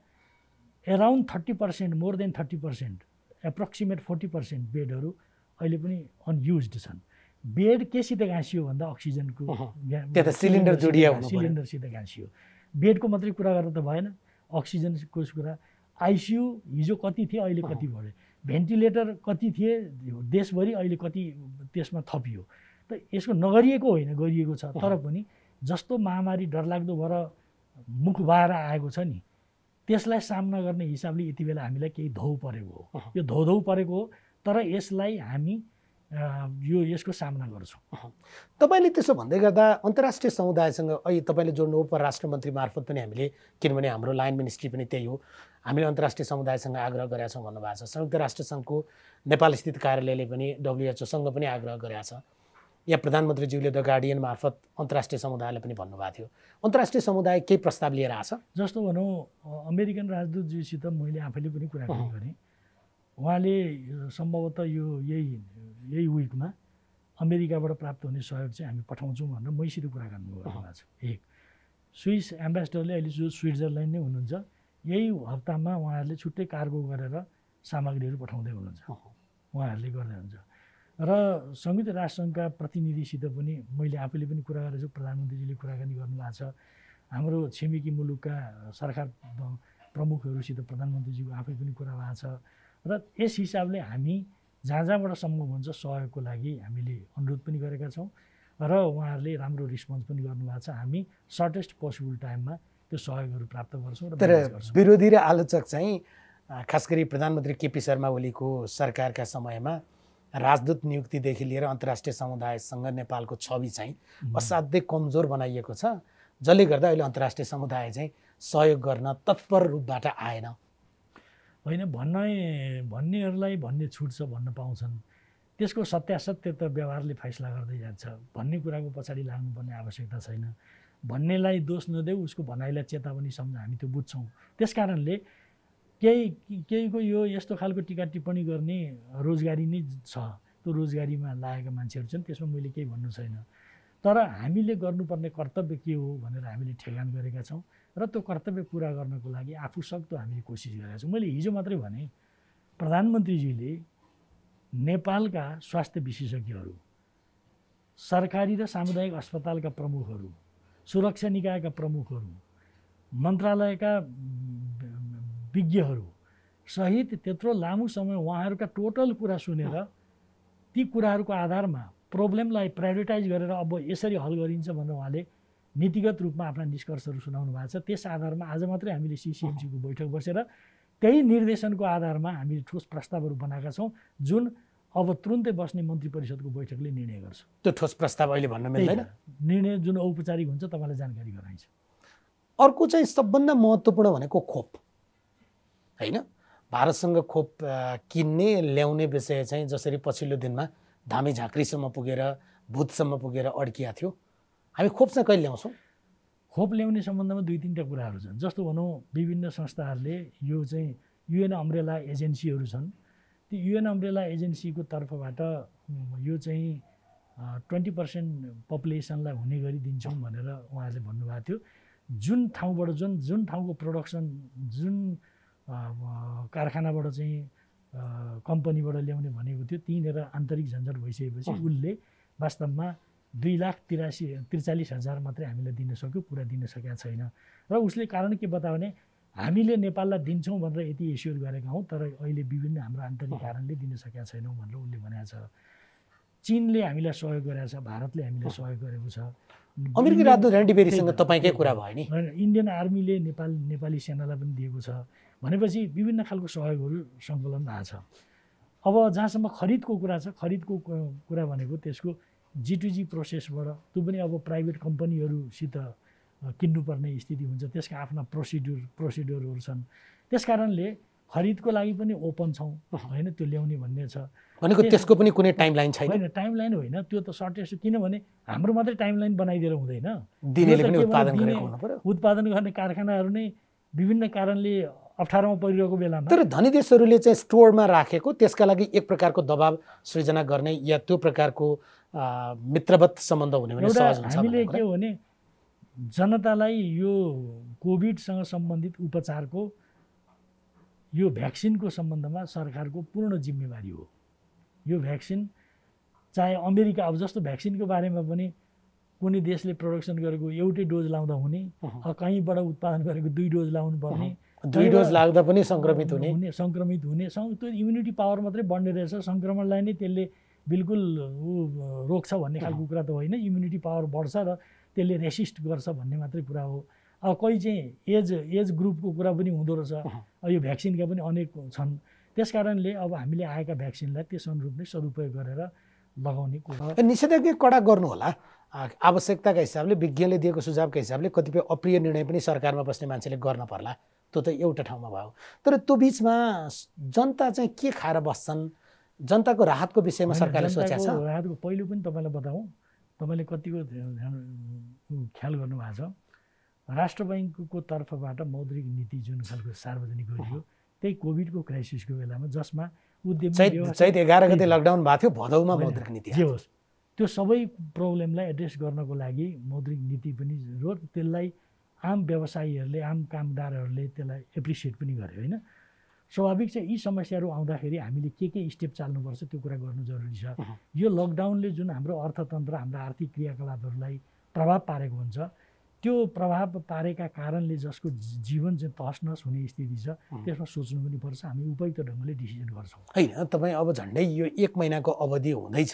एराउन्ड 30%, मोर देन 30%, एप्रोक्सिमेट 40% बेडहरू अहिले पनि अनयुज्ड छन्। बेड केसित गाँसियो भन्दा अक्सिजनको सिलिन्डर जोडिया हुनु पर्यो, सिलिन्डरसित गाँसियो। बेडको मात्रै कुरा गरेर त भएन, अक्सिजनको कुरा। आइसियु हिजो कति थिए, अहिले कति बढ्यो। भेन्टिलेटर कति थिए देशभरि, अहिले कति त्यसमा थपियो। त यसको नगरिएको होइन, गरिएको छ। तर पनि जस्तो महामारी डरलाग्दो भएर मुख बाएर आएको छ नि, त्यसलाई सामना गर्ने हिसाबले यति बेला हामीलाई केही धौ परेको हो। यो धौ परेको हो, तर यसलाई हामी यसको सामना गर्छौँ। तपाईँले त्यसो भन्दै गर्दा अन्तर्राष्ट्रिय समुदायसँग अहिले तपाईँले जोड्नु परराष्ट्र मन्त्री मार्फत पनि हामीले, किनभने हाम्रो लाइन मिनिस्ट्री पनि त्यही हो, हामीले अन्तर्राष्ट्रिय समुदायसँग आग्रह गरेका छौँ भन्नुभएको छ। संयुक्त राष्ट्र सङ्घको नेपालस्थित कार्यालयले पनि WHO पनि आग्रह गरेका छ। या प्रधानमन्त्रीज्यूले द गार्डियन मार्फत अन्तर्राष्ट्रिय समुदायलाई पनि भन्नुभएको थियो। अन्तर्राष्ट्रिय समुदाय केही प्रस्ताव लिएर आछ? जस्तो भनौँ, अमेरिकन राजदूतज्यूसित मैले आफैले पनि कुराकानी गरेँ। उहाँले सम्भवतः यही विकमा अमेरिकाबाट प्राप्त हुने सहयोग चाहिँ हामी पठाउँछौँ भनेर मैसित कुराकानी गर्नुभएको छ। एक स्विस एम्बेसडरले अहिले जो स्विट्जरल्यान्ड नै हुनुहुन्छ, यही हप्तामा उहाँहरूले छुट्टै कार्गो गरेर सामग्रीहरू पठाउँदै हुनुहुन्छ, उहाँहरूले गर्दै हुन्छ। र संयुक्त राष्ट्रसङ्घका प्रतिनिधिसित पनि मैले आफैले पनि कुरा गरेको छु, प्रधानमन्त्रीजीले कुराकानी गर्नुभएको छ। हाम्रो छिमेकी मुलुकका सरकार प्रमुखहरूसित प्रधानमन्त्रीजीको आफै पनि कुरा भएको छ। र यस हिसाबले हामी जहाँबाट सम्भव हुन्छ सहयोगको लागि हामीले अनुरोध पनि गरेका छौँ र उहाँहरूले राम्रो रिस्पोन्स पनि गर्नुभएको छ। हामी सर्टेस्ट पोसिबल टाइममा त्यो सहयोगहरू प्राप्त गर्छौँ। तर विरोधी र आलोचक चाहिँ खास गरी प्रधानमन्त्री केपी शर्मा ओलीको सरकारका समयमा राजदूत नियुक्तिदेखि लिएर अन्तर्राष्ट्रिय समुदायसँग नेपालको छवि चाहिँ असाध्यै कमजोर बनाइएको छ, जसले गर्दा अहिले अन्तर्राष्ट्रिय समुदाय चाहिँ सहयोग गर्न तत्पर रूपबाट आएन। होइन, भन्नेहरूलाई भन्ने छुट छ, भन्न पाउँछन्। त्यसको सत्यासत्य त व्यवहारले फैसला गर्दै जान्छ। भन्ने कुराको पछाडि लाग्नुपर्ने आवश्यकता छैन। भन्नेलाई दोष नदेऊ, उसको भनाइलाई चेतावनी सम्झ, हामी त्यो बुझ्छौँ। त्यस कारणले केहीको यो यस्तो खालको टिका टिप्पणी गर्ने रोजगारी नै छ, त्यो रोजगारीमा लागेका मान्छेहरू छन्, त्यसमा मैले केही भन्नु छैन। तर हामीले गर्नुपर्ने कर्तव्य के हो भनेर हामीले ठेगान गरेका छौँ र त्यो कर्तव्य पुरा गर्नको लागि आफू सक्दो हामीले कोसिस गरेका छौँ। मैले हिजो मात्रै भने, प्रधानमन्त्रीजीले नेपालका स्वास्थ्य विशेषज्ञहरू, सरकारी र सामुदायिक अस्पतालका प्रमुखहरू, सुरक्षा निकायका प्रमुखहरू, मन्त्रालयका विज्ञहरू सहित त्यत्रो लामो समय उहाँहरूका टोटल कुरा सुनेर ती कुराहरूको आधारमा प्रब्लमलाई प्रायोरिटाइज गरेर अब यसरी हल गरिन्छ भनेर उहाँले नीतिगत रूपमा आफ्ना निष्कर्षहरू सुनाउनु भएको छ। त्यस आधारमा आज मात्रै हामीले सिसिएमसीको बैठक बसेर त्यही निर्देशनको आधारमा हामीले ठोस प्रस्तावहरू बनाएका छौँ, जुन अब तुरुन्तै बस्ने मन्त्री परिषदको बैठकले निर्णय गर्छ। त्यो ठोस प्रस्ताव अहिले भन्न मिल्दैन, निर्णय जुन औपचारिक हुन्छ तपाईँलाई जानकारी गराइन्छ। अर्को चाहिँ सबभन्दा महत्त्वपूर्ण भनेको खोप होइन, भारतसँग खोप किन्ने ल्याउने विषय चाहिँ जसरी पछिल्लो दिनमा धामी झाँक्रीसम्म पुगेर भूतसम्म पुगेर अड्किया थियो, हामी खोप चाहिँ कहिले ल्याउँछौँ? खोप ल्याउने सम्बन्धमा 2-3टा कुराहरू छन्। जस्तो भनौँ विभिन्न संस्थाहरूले यो चाहिँ युएन अम्ब्रेला एजेन्सीहरू छन्, त्यो युएन अम्ब्रेला एजेन्सीको तर्फबाट यो चाहिँ 20% पपुलेसनलाई हुने गरी दिन्छौँ भनेर उहाँहरूले भन्नुभएको थियो। जुन ठाउँबाट जुन ठाउँको प्रोडक्सन जुन कारखानाबाट चाहिँ कम्पनीबाट ल्याउने भनेको थियो त्यहीँनिर आन्तरिक झन्झट भइसकेपछि उसले वास्तवमा 2,43,000 मात्रै हामीलाई दिन सक्यो, पुरा दिन सकेका छैन। र उसले कारण के बतायो भने हामीले नेपाललाई दिन्छौँ भनेर यति एस्योर गरेका हौँ, तर अहिले विभिन्न हाम्रो आन्तरिक कारणले दिन सकेका छैनौँ भनेर उसले भनेको छ। चीनले हामीलाई सहयोग गरेको छ, भारतले हामीलाई सहयोग गरेको छ। अमेरिकी राजदूत रणदीप बेरीसँग तपाईँकै कुरा भयो नि, इन्डियन आर्मीले नेपाली सेनालाई पनि दिएको छ भनेपछि विभिन्न खालको सहयोगहरू सङ्कलन भएको छ। अब जहाँसम्म खरिदको कुरा छ, खरिदको कुरा भनेको त्यसको G2G प्रोसेसबाट त्यो पनि अब प्राइभेट कम्पनीहरूसित किन्नुपर्ने स्थिति हुन्छ, त्यसका आफ्ना प्रोसिड्युरहरू छन्। त्यस कारणले खरिदको लागि पनि ओपन छौँ होइन, त्यो ल्याउने भन्ने छ भनेको त्यसको पनि कुनै टाइमलाइन छैन? होइन, टाइमलाइन होइन, त्यो त सर्टेज, किनभने हाम्रो मात्रै टाइमलाइन बनाइदिएर हुँदैन, दिनेले पनि उत्पादन गरेको हुनु पर्यो। उत्पादन गर्ने कारखानाहरू नै विभिन्न कारणले अप्ठ्यारोमा परिरहेको बेलामा तर धनी देशहरूले चाहिँ स्टोरमा राखेको त्यसका लागि एक प्रकारको दबाब सृजना गर्ने या त्यो प्रकारको मित्रवत सम्बन्ध हुने भने सहज हुन्छ। हामीले के हो भने जनतालाई यो कोभिडसँग सम्बन्धित उपचारको यो भ्याक्सिनको सम्बन्धमा सरकारको पूर्ण जिम्मेवारी हो। यो भ्याक्सिन चाहे अमेरिका, अब जस्तो भ्याक्सिनको बारेमा पनि कुनै देशले प्रोडक्सन गरेको एउटै डोज लाउँदा हुने, कहीँबाट उत्पादन गरेको 2 डोज लाउनु पर्ने, 2 डोज लाग्दा पनि सङ्क्रमित हुने त्यो इम्युनिटी पावर मात्रै बढ्ने रहेछ, सङ्क्रमणलाई नै त्यसले बिल्कुल रोक्छ भन्ने खालको कुरा त होइन। इम्युनिटी पावर बढ्छ र त्यसले रेसिस्ट गर्छ भन्ने मात्रै कुरा हो। अब कोही चाहिँ एज ग्रुपको कुरा पनि हुँदो रहेछ, यो भ्याक्सिनका पनि अनेक छन्। त्यस कारणले अब हामीले आएका भ्याक्सिनलाई त्यस अनुरूप नै सदुपयोग गरेर लगाउने कुरा। निषेधाज्ञा कडा गर्नु होला, आवश्यकताका हिसाबले विज्ञले दिएको सुझावका हिसाबले कतिपय अप्रिय निर्णय पनि सरकारमा बस्ने मान्छेले गर्न पर्ला, त्यो त एउटा ठाउँमा भयो। तर त्यो बिचमा जनता चाहिँ के खाएर बस्छन्? जनताको राहतको विषयमा सरकारले सोचेको छ? राहतको पहिलो पनि तपाईँलाई बताउँ, तपाईँले कतिको ख्याल गर्नुभएको छ, राष्ट्र बैङ्कको तर्फबाट मौद्रिक नीति जुन खालको सार्वजनिक गरियो त्यही कोभिडको क्राइसिसको बेलामा, जसमा चैत 11 गते लकडाउन भएको थियो, भदौमा मौद्रिक नीति जे होस्, त्यो सबै प्रब्लमलाई एड्रेस गर्नको लागि मौद्रिक नीति पनि हो। त्यसलाई आम व्यवसायीहरूले, आम कामदारहरूले त्यसलाई एप्रिसिएट पनि गरे होइन। स्वाभाविक चाहिँ यी समस्याहरू आउँदाखेरि हामीले के स्टेप चाल्नुपर्छ त्यो कुरा गर्नु जरुरी छ। यो लकडाउनले जुन हाम्रो अर्थतन्त्र, हाम्रो आर्थिक क्रियाकलापहरूलाई प्रभाव पारेको हुन्छ, त्यो प्रभाव पारेका कारणले जसको जीवन चाहिँ तहसनहस हुने स्थिति छ, त्यसमा सोच्नु पनि पर्छ। हामी उपयुक्त ढङ्गले डिसिजन गर्छौँ होइन। तपाईँ अब झन्डै यो 1 महिनाको अवधि हुँदैछ,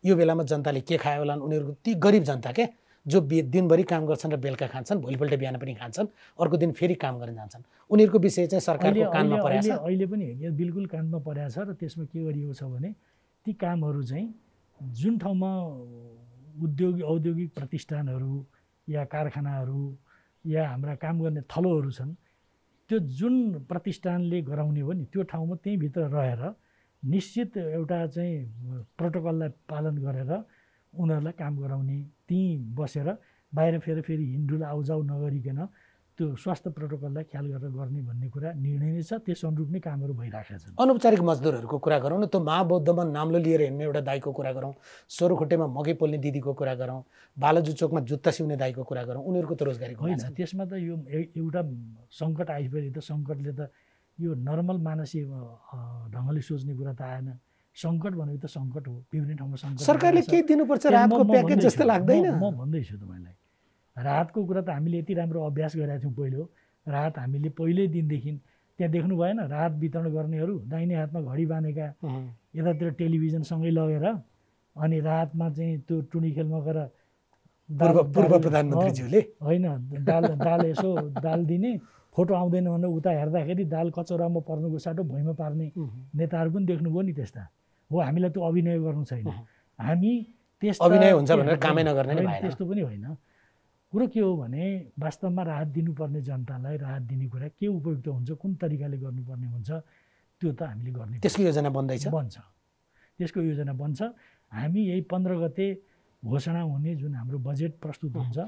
यो बेलामा जनताले के खायो होला? उनीहरूको ती गरिब जनता के जो दिनभरि काम गर्छन् र बेलुका खान्छन्, भोलिपल्ट बिहान पनि खान्छन्, अर्को दिन फेरि काम गर्न जान्छन्, उनीहरूको विषय चाहिँ सरकारको कानमा परेको छ। अहिले पनि बिल्कुल कानमा परेको छ। र त्यसमा के गरिएको छ भने ती कामहरू चाहिँ जुन ठाउँमा औद्योगिक प्रतिष्ठानहरू या कारखानाहरू या हाम्रा काम गर्ने थलोहरू छन्, त्यो जुन प्रतिष्ठानले गराउने हो नि त्यो ठाउँमा त्यहीँभित्र रहेर निश्चित एउटा चाहिँ प्रोटोकललाई पालन गरेर उनीहरूलाई काम गराउने, त्यहीँ बसेर बाहिर फेरि हिँडुल आउजाउ नगरिकन त्यो स्वास्थ्य प्रोटोकललाई ख्याल गरेर गर्ने भन्ने कुरा निर्णय नै छ। त्यस अनुरूप नै कामहरू भइरहेका छन्। अनौपचारिक मजदुरहरूको कुरा गरौँ न, त्यो महाबौद्धमा नाम्लो लिएर हिँड्ने एउटा दाइको कुरा गरौँ, सोरुखुट्टेमा मकै पोल्ने दिदीको कुरा गरौँ, बालाजु चोकमा जुत्ता सिउने दाइको कुरा गरौँ, उनीहरूको त रोजगारी होइन। त्यसमा त यो एउटा सङ्कट आइसकेपछि त सङ्कटले त यो नर्मल मानसीय ढङ्गले सोच्ने कुरा त आएन। सङ्कट भनेको त सङ्कट हो, विभिन्न ठाउँमा सङ्कट। सरकारले के दिनुपर्छ? राहतको प्याकेज जस्तो लाग्दैन? म भन्दैछु तपाईँलाई, राहतको कुरा त हामीले यति राम्रो अभ्यास गरेका थियौँ। पहिलो राहत हामीले पहिल्यै दिनदेखि त्यहाँ देख्नु भएन राहत वितरण गर्नेहरू दाहिने हातमा घडी बाँधेका यतातिर टेलिभिजनसँगै लगेर अनि राहतमा चाहिँ त्यो टुनी खेलमा गएर पूर्व प्रधानमन्त्रीज्यूले होइन दाल यसो दाल दिने फोटो आउँदैन भनेर उता हेर्दाखेरि दाल कचौरामा पर्नुको साटो भुइँमा पार्ने नेताहरू पनि देख्नुभयो नि त्यस्ता हो। हामीलाई त्यो अभिनय गर्नु छैन, हामी त्यस्तो अभिनय हुन्छ भनेर कामै नगर्ने नि भएन। त्यस्तो पनि होइन। कुरो के हो भने वास्तवमा राहत दिनुपर्ने जनतालाई राहत दिने कुरा के उपयुक्त हुन्छ, कुन तरिकाले गर्नुपर्ने हुन्छ त्यो त हामीले गर्ने त्यसको योजना बन्दैछ, बन्छ, त्यसको योजना बन्छ। हामी यही 15 गते घोषणा हुने जुन हाम्रो बजेट प्रस्तुत हुन्छ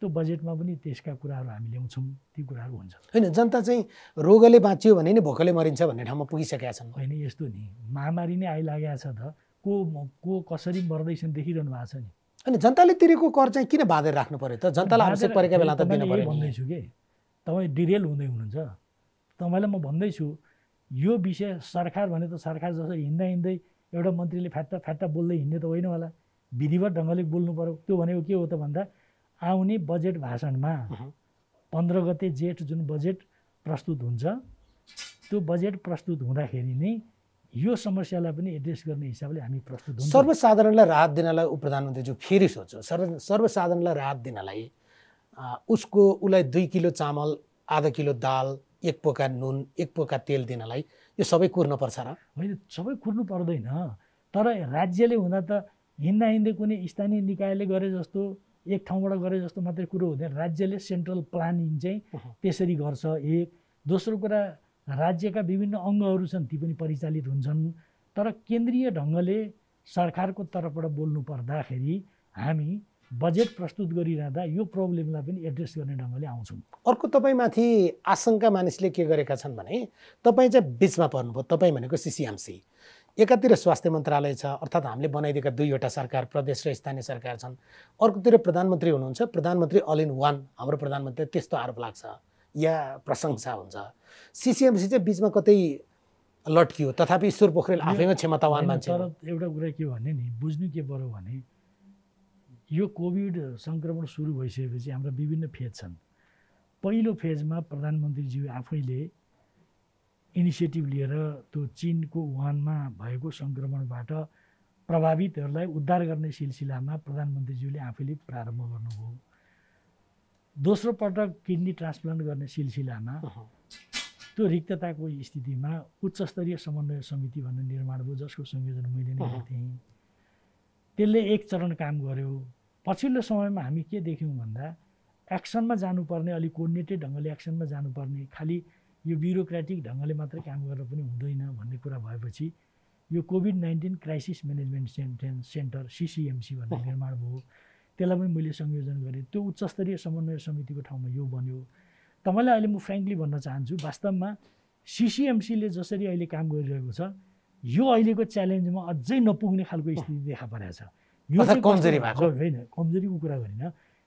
त्यो बजेटमा पनि त्यसका कुराहरू हामी ल्याउँछौँ, ती कुराहरू हुन्छ। होइन जनता चाहिँ रोगले बाँचियो भने नि भोकले मरिन्छ भन्ने ठाउँमा पुगिसकेका छन्। होइन यस्तो नि महामारी नै आइलागेको छ त को कसरी मर्दैछन् देखिरहनु भएको छ नि। अनि जनताले तिरेको कर चाहिँ किन बाँधेर राख्नु पर्यो त? जनतालाई आवश्यक परेका बेला त दिन पर्यो। भन्दैछु कि तपाईँ डिरेल हुँदै हुनुहुन्छ। तपाईँलाई म भन्दैछु यो विषय सरकार भने त सरकार जसरी हिँड्दै एउटा मन्त्रीले फ्याट्टा बोल्दै हिँड्ने त होइन होला, विधिवत ढङ्गले बोल्नु पर्यो। त्यो भनेको के हो त भन्दा आउने बजेट भाषणमा 15 गते जेठ जुन बजेट प्रस्तुत हुन्छ त्यो बजेट प्रस्तुत हुँदाखेरि नै यो समस्यालाई पनि एड्रेस गर्ने हिसाबले हामी प्रस्तुत हुन्छ। सर्वसाधारणलाई राहत दिनलाई प्रधानमन्त्रीज्यू फेरि सोच्यो, सर्वसाधारणलाई राहत दिनलाई उसलाई 2 किलो चामल, आधा किलो दाल, 1 पोका नुन, 1 पोका तेल दिनलाई यो सबै कुर्नुपर्छ र? होइन सबै कुर्नु पर्दैन, तर राज्यले हुँदा त हिँड्दै कुनै स्थानीय निकायले गरे जस्तो एक ठाउँबाट गरे जस्तो मात्रै कुरो हुँदैन। राज्यले सेन्ट्रल प्लानिङ चाहिँ त्यसरी गर्छ। एक दोस्रो कुरा राज्यका विभिन्न अङ्गहरू छन् ती पनि परिचालित हुन्छन्, तर केन्द्रीय ढङ्गले सरकारको तर्फबाट बोल्नु पर्दाखेरि हामी बजेट प्रस्तुत गरिरहँदा यो प्रब्लमलाई पनि एड्रेस गर्ने ढङ्गले आउँछौँ। अर्को तपाईँमाथि आशंका मानिसले के गरेका छन् भने तपाईँ चाहिँ बिचमा पर्नुभयो। तपाईँ भनेको सिसिएमसी, एकातिर स्वास्थ्य मन्त्रालय छ, अर्थात् हामीले बनाइदिएका 2वटा सरकार प्रदेश र स्थानीय सरकार छन्, अर्कोतिर प्रधानमन्त्री हुनुहुन्छ, प्रधानमन्त्री अल इन वान हाम्रो प्रधानमन्त्री, त्यस्तो आरोप लाग्छ या प्रशंसा हुन्छ। सिसिएमसी चाहिँ बिचमा कतै लट्कियो, तथापि ईश्वर पोखरेल आफैमा क्षमतावान मान्छे। तर एउटा कुरा के भने नि बुझ्नु के पर्यो भने यो कोभिड सङ्क्रमण सुरु भइसकेपछि हाम्रा विभिन्न फेज छन्। पहिलो फेजमा प्रधानमन्त्रीज्यू आफैले इनिसिएटिभ लिएर त्यो चीनको वुहानमा भएको सङ्क्रमणबाट प्रभावितहरूलाई उद्धार गर्ने सिलसिलामा प्रधानमन्त्रीज्यूले आफैले प्रारम्भ गर्नुभयो। दोस्रो पटक किडनी ट्रान्सप्लान्ट गर्ने सिलसिलामा त्यो रिक्तताको स्थितिमा उच्चस्तरीय समन्वय समिति भन्ने निर्माण भयो, जसको संयोजन मैले नै गर्थेँ। त्यसले एक चरण काम गर्यो। पछिल्लो समयमा हामी के देख्यौँ भन्दा एक्सनमा जानुपर्ने, अलिक कोर्डिनेटेड ढङ्गले एक्सनमा जानुपर्ने, खालि यो ब्युरोक्रेटिक ढङ्गले मात्रै काम गरेर पनि हुँदैन भन्ने कुरा भएपछि यो COVID-19 crisis management centre CCMC भन्ने निर्माण भयो। त्यसलाई पनि मैले संयोजन गरेँ। त्यो उच्चस्तरीय समन्वय समितिको ठाउँमा यो बन्यो। तपाईँलाई अहिले म फ्रेङ्कली भन्न चाहन्छु, वास्तवमा सिसिएमसीले जसरी अहिले काम गरिरहेको छ यो अहिलेको च्यालेन्जमा अझै नपुग्ने खालको स्थिति देखा परेको छ। यो कमजोरी भएको होइन, कमजोरीको कुरा गरिन।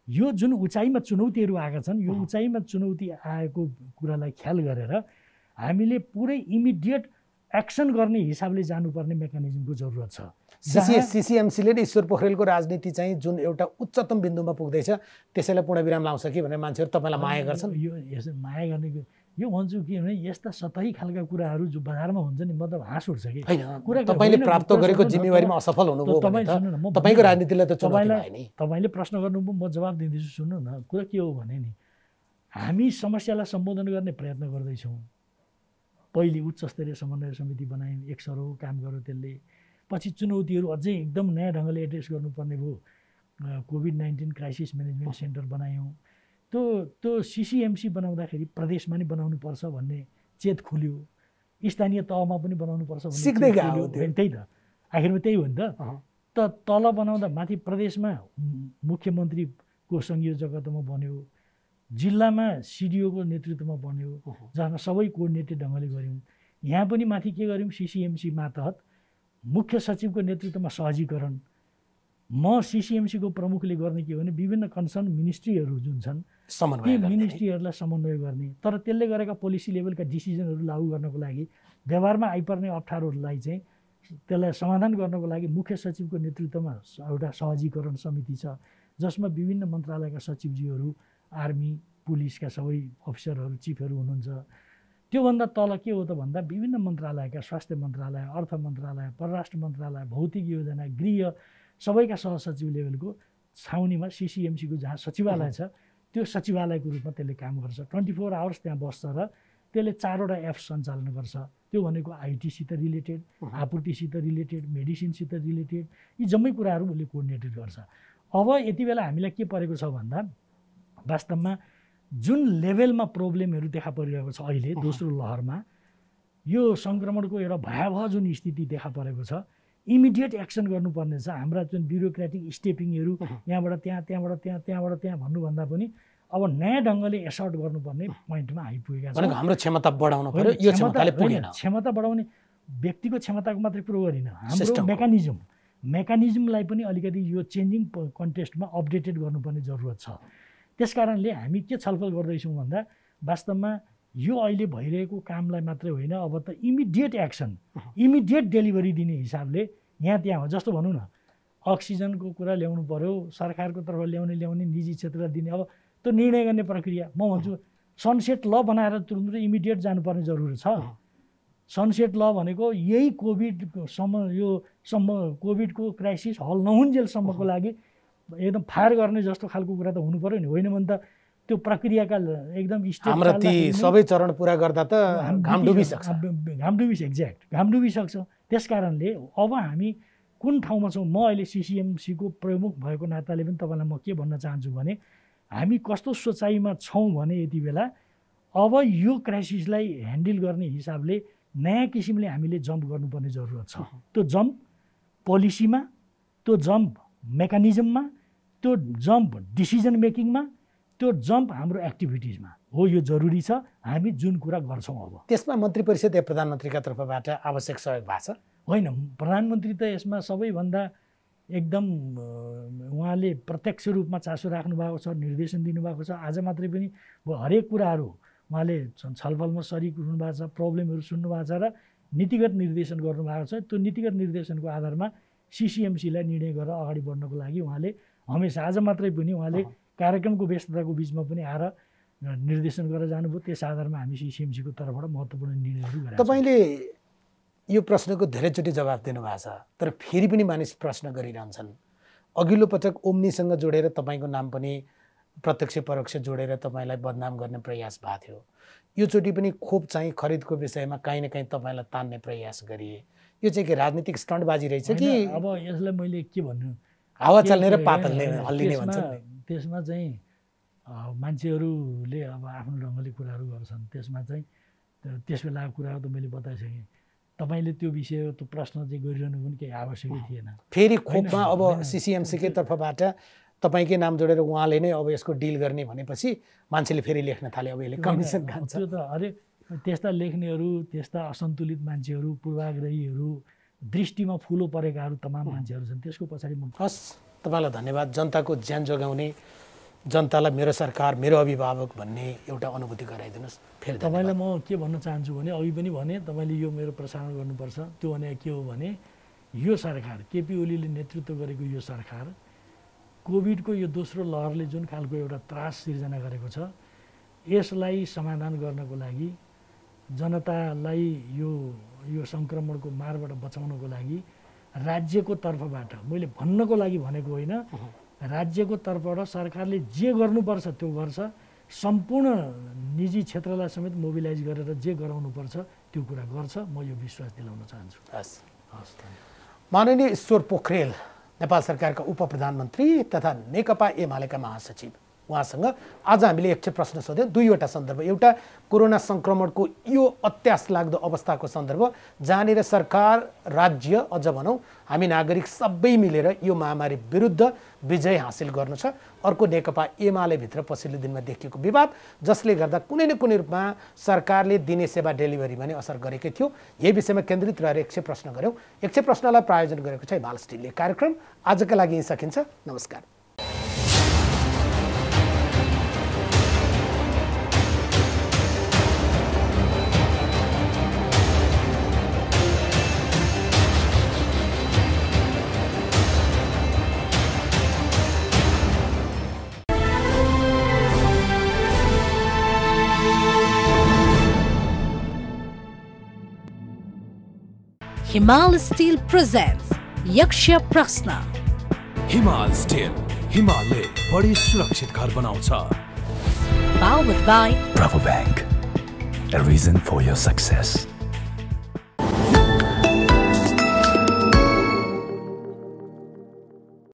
यो जुन उचाइमा चुनौतीहरू आएका छन्, यो उचाइमा चुनौती आएको कुरालाई ख्याल गरेर हामीले पुरै इमिडिएट एक्सन गर्ने हिसाबले जानुपर्ने मेकानिजमको जरुरत छ। सिसिएमसीले नै ईश्वर पोखरेलको राजनीति चाहिँ जुन एउटा उच्चतम बिन्दुमा पुग्दैछ त्यसैलाई पूर्णविराम लाउँछ कि भनेर मान्छेहरू तपाईँलाई माया गर्छन्। यो यसो माया गर्ने यो भन्छु के भने यस्ता सतही खालका कुराहरू जो बजारमा हुन्छ नि मतलब हाँस उठ्छ कि तपाईँले प्राप्त गरेको जिम्मेवारीमा असफल हुनुभयो भने तपाईँको राजनीतिलाई त तपाईँले प्रश्न गर्नुभयो, म जवाब दिँदैछु। सुन्नु न, कुरा के हो भने नि हामी समस्यालाई सम्बोधन गर्ने प्रयत्न गर्दैछौँ। पहिले उच्चस्तरीय समन्वय समिति बनायौँ, 1 सरौ काम गर्यो त्यसले। पछि चुनौतीहरू अझै एकदम नयाँ ढङ्गले एड्रेस गर्नुपर्ने भयो, कोभिड-19 क्राइसिस म्यानेजमेन्ट सेन्टर बनायौँ। त्यो सिसिएमसी बनाउँदाखेरि प्रदेशमा नि बनाउनुपर्छ भन्ने चेत खुल्यो, स्थानीय तहमा पनि बनाउनुपर्छ भन्ने सिक्दै गयो। त्यही त आखिरमा त्यही हो नि त तल बनाउँदा माथि प्रदेशमा मुख्यमन्त्रीको संयोजकत्वमा बन्यो, जिल्लामा सिडिओको नेतृत्वमा बन्यो, जसमा सबै कोअर्डिनेटेड ढङ्गले गऱ्यौँ। यहाँ पनि माथि के गऱ्यौँ, सिसिएमसी मातहत मुख्य सचिवको नेतृत्वमा सहजीकरण। म सिसिएमसीको प्रमुखले गर्ने के हो भने विभिन्न कन्सर्न मिनिस्ट्रीहरू जुन छन् ती मिनिस्ट्रीहरूलाई समन्वय गर्ने, तर त्यसले गरेका पोलिसी लेभलका डिसिजनहरू लागू गर्नको लागि व्यवहारमा आइपर्ने अप्ठ्यारोहरूलाई चाहिँ त्यसलाई समाधान गर्नको लागि मुख्य सचिवको नेतृत्वमा एउटा सहजीकरण समिति छ, जसमा विभिन्न मन्त्रालयका सचिवज्यूहरू, आर्मी, पुलिसका सबै अफिसरहरू, चिफहरू हुनुहुन्छ। त्योभन्दा तल के हो त भन्दा विभिन्न मन्त्रालयका स्वास्थ्य मन्त्रालय, अर्थ मन्त्रालय, परराष्ट्र मन्त्रालय, भौतिक योजना, गृह सबैका सहसचिव लेभलको छाउनीमा सिसिएमसीको जहाँ सचिवालय छ त्यो सचिवालयको रूपमा त्यसले काम गर्छ। 24 आवर्स त्यहाँ बस्छ र त्यसले 4वटा एप सञ्चालन गर्छ। त्यो भनेको आइटीसित रिलेटेड, आपूर्तिसित रिलेटेड, मेडिसिनसित रिलेटेड, यी जम्मै कुराहरू उसले कोअर्डिनेटेड गर्छ। अब यति बेला हामीलाई के परेको छ भन्दा वास्तवमा जुन लेभलमा प्रब्लमहरू देखा परिरहेको छ अहिले दोस्रो लहरमा, यो सङ्क्रमणको एउटा भयावह जुन स्थिति देखा परेको छ, इमिडिएट एक्सन गर्नुपर्ने छ। हाम्रा जुन ब्युरोक्रेटिक स्टेपिङहरू यहाँबाट त्यहाँ, त्यहाँबाट त्यहाँ, त्यहाँबाट त्यहाँ भन्नुभन्दा पनि अब नयाँ ढङ्गले एसर्ट गर्नुपर्ने पोइन्टमा आइपुगेका छौँ। हाम्रो क्षमता बढाउनु पर्यो, यो क्षमताले पुगेन। क्षमता बढाउने व्यक्तिको क्षमताको मात्रै कुरो गरिन, हाम्रो मेकानिजमलाई पनि अलिकति यो चेन्जिङ कन्टेक्स्टमा अपडेटेड गर्नुपर्ने जरुरत छ। त्यस कारणले हामी के छलफल गर्दैछौँ भन्दा वास्तवमा यो अहिले भइरहेको कामलाई मात्रै होइन, अब त इमिडिएट एक्सन, इमिडिएट डेलिभरी दिने हिसाबले यहाँ त्यहाँ हो। जस्तो भनौँ न, अक्सिजनको कुरा ल्याउनु पर्यो, सरकारको तर्फ ल्याउने, निजी क्षेत्रलाई दिने, अब त्यो निर्णय गर्ने प्रक्रिया म भन्छु सनसेट ल बनाएर तुरुन्त इमिडिएट जानुपर्ने जरुरत छ। सनसेट ल भनेको यही कोभिडको क्राइसिस हल नहुन्जेलसम्मको लागि एकदम फायर गर्ने जस्तो खालको कुरा त हुनु पर्यो नि, होइन भने त त्यो प्रक्रियाका एकदम हाम्रो ती सबै चरण पुरा गर्दा त घाम डुबिसक्छ। त्यस कारणले अब हामी कुन ठाउँमा छौँ, म अहिले सिसिएमसीको प्रमुख भएको नाताले पनि तपाईँलाई म के भन्न चाहन्छु भने हामी कस्तो सोचाइमा छौँ भने यति बेला अब यो क्राइसिसलाई ह्यान्डल गर्ने हिसाबले नयाँ किसिमले हामीले जम्प गर्नुपर्ने जरुरत छ। त्यो जम्प पोलिसीमा, त्यो जम्प मेकानिजममा, त्यो जम्प डिसिजन मेकिङमा, त्यो जम्प हाम्रो एक्टिभिटिजमा हो। यो जरुरी छ, हामी जुन कुरा गर्छौँ अब त्यसमा मन्त्री परिषद या प्रधानमन्त्रीका तर्फबाट आवश्यक सहयोग भएको छ होइन? प्रधानमन्त्री त यसमा सबैभन्दा एकदम उहाँले प्रत्यक्ष रूपमा चासो राख्नु भएको छ, निर्देशन दिनुभएको छ। आज मात्रै पनि हरेक कुराहरू उहाँले छलफलमा सरिक हुनुभएको छ, प्रब्लमहरू सुन्नुभएको छ र नीतिगत निर्देशन गर्नुभएको छ। त्यो नीतिगत निर्देशनको आधारमा सिसिएमसीलाई निर्णय गरेर अगाडि बढ्नको लागि उहाँले हमेसा, आज मात्रै पनि उहाँले कार्यक्रमको व्यस्तताको बिचमा पनि आएर निर्देशन गरेर जानुभयो। त्यस आधारमा हामी सिसिएमसीको तर्फबाट महत्त्वपूर्ण निर्णयहरू गरेका छौँ। तपाईँले यो प्रश्नको धेरैचोटि जवाब दिनुभएको छ, तर फेरि पनि मानिस प्रश्न गरिरहन्छन्। अघिल्लो पटक ओम्नीसँग जोडेर तपाईँको नाम पनि प्रत्यक्ष परोक्ष जोडेर तपाईँलाई बदनाम गर्ने प्रयास भएको थियो। योचोटि पनि खोप चाहिँ खरिदको विषयमा काहीँ न काहीँ तपाईँलाई तान्ने प्रयास गरिए। यो चाहिँ के राजनीतिक स्टन्टबाजी रहेछ कि अब यसलाई मैले के भन्नु, हावा चल्ने र पातलले हल्लिने भन्छ? त्यसमा चाहिँ मान्छेहरूले अब आफ्नो ढङ्गले कुराहरू गर्छन्। त्यसमा चाहिँ त्यस बेलाको कुराहरू त मैले बताइसकेँ। तपाईँले त्यो विषय त्यो प्रश्न चाहिँ गरिरहनु पनि केही आवश्यकै थिएन। फेरि खोपमा अब सिसिएमसीकै तर्फबाट तपाईँकै नाम जोडेर उहाँले नै अब यसको डिल गर्ने भनेपछि मान्छेले फेरि लेख्न थाले, अब यसले कमिसन खान्छ। त्यो त अरे त्यस्ता लेख्नेहरू, त्यस्ता असन्तुलित मान्छेहरू, पूर्वाग्रहीहरू, दृष्टिमा फुलो परेकाहरू तमाम मान्छेहरू छन्। त्यसको पछाडि हस्, तपाईँलाई धन्यवाद। जनताको ज्यान जोगाउने, जनतालाई मेरो सरकार मेरो अभिभावक भन्ने एउटा अनुभूति गराइदिनुहोस्। फेरि तपाईँलाई म के भन्न चाहन्छु भने अघि पनि भने तपाईँले यो मेरो प्रसारण गर्नुपर्छ। त्यो भने के हो भने यो सरकार, केपी ओलीले नेतृत्व गरेको यो सरकार कोभिडको यो दोस्रो लहरले जुन खालको एउटा त्रास सिर्जना गरेको छ, यसलाई समाधान गर्नको लागि, जनतालाई यो सङ्क्रमणको मारबाट बचाउनको लागि राज्यको तर्फबाट, मैले भन्नको लागि भनेको होइन, राज्यको तर्फबाट सरकारले जे गर्नुपर्छ त्यो गर्छ। सम्पूर्ण निजी क्षेत्रलाई समेत मोबिलाइज गरेर जे गराउनुपर्छ त्यो कुरा गर्छ। म यो विश्वास दिलाउन चाहन्छु। हस् हस्। माननीय ईश्वर पोखरेल, नेपाल सरकारका उप प्रधानमन्त्री तथा नेकपा एमालेका महासचिव, उहाँसँग आज हामीले एक प्रश्न सोध्यौँ दुईवटा सन्दर्भ। एउटा कोरोना सङ्क्रमणको यो अत्यास लाग्दो अवस्थाको सन्दर्भ जहाँनिर सरकार, राज्य, अझ भनौँ हामी नागरिक सबै मिलेर यो महामारी विरुद्ध विजय हासिल गर्नु छ। अर्को नेकपा एमालेभित्र पछिल्लो दिनमा देखिएको विवाद, जसले गर्दा कुनै न कुनै रूपमा सरकारले दिने सेवा डेलिभरीमा नै असर गरेकै थियो। यही विषयमा केन्द्रित रहेर एक प्रश्न गऱ्यौँ। एक प्रश्नलाई प्रायोजन गरेको छ हिमाल स्टिलले। कार्यक्रम आजका लागि यहीँ सकिन्छ। नमस्कार। हिमाल स्टिल प्रेजेन्ट्स यक्ष प्रश्न। हिमाल स्टिल, हिमालले बढी सुरक्षित घर बनाउँछ। Powered by Bravo Bank. A reason for your success.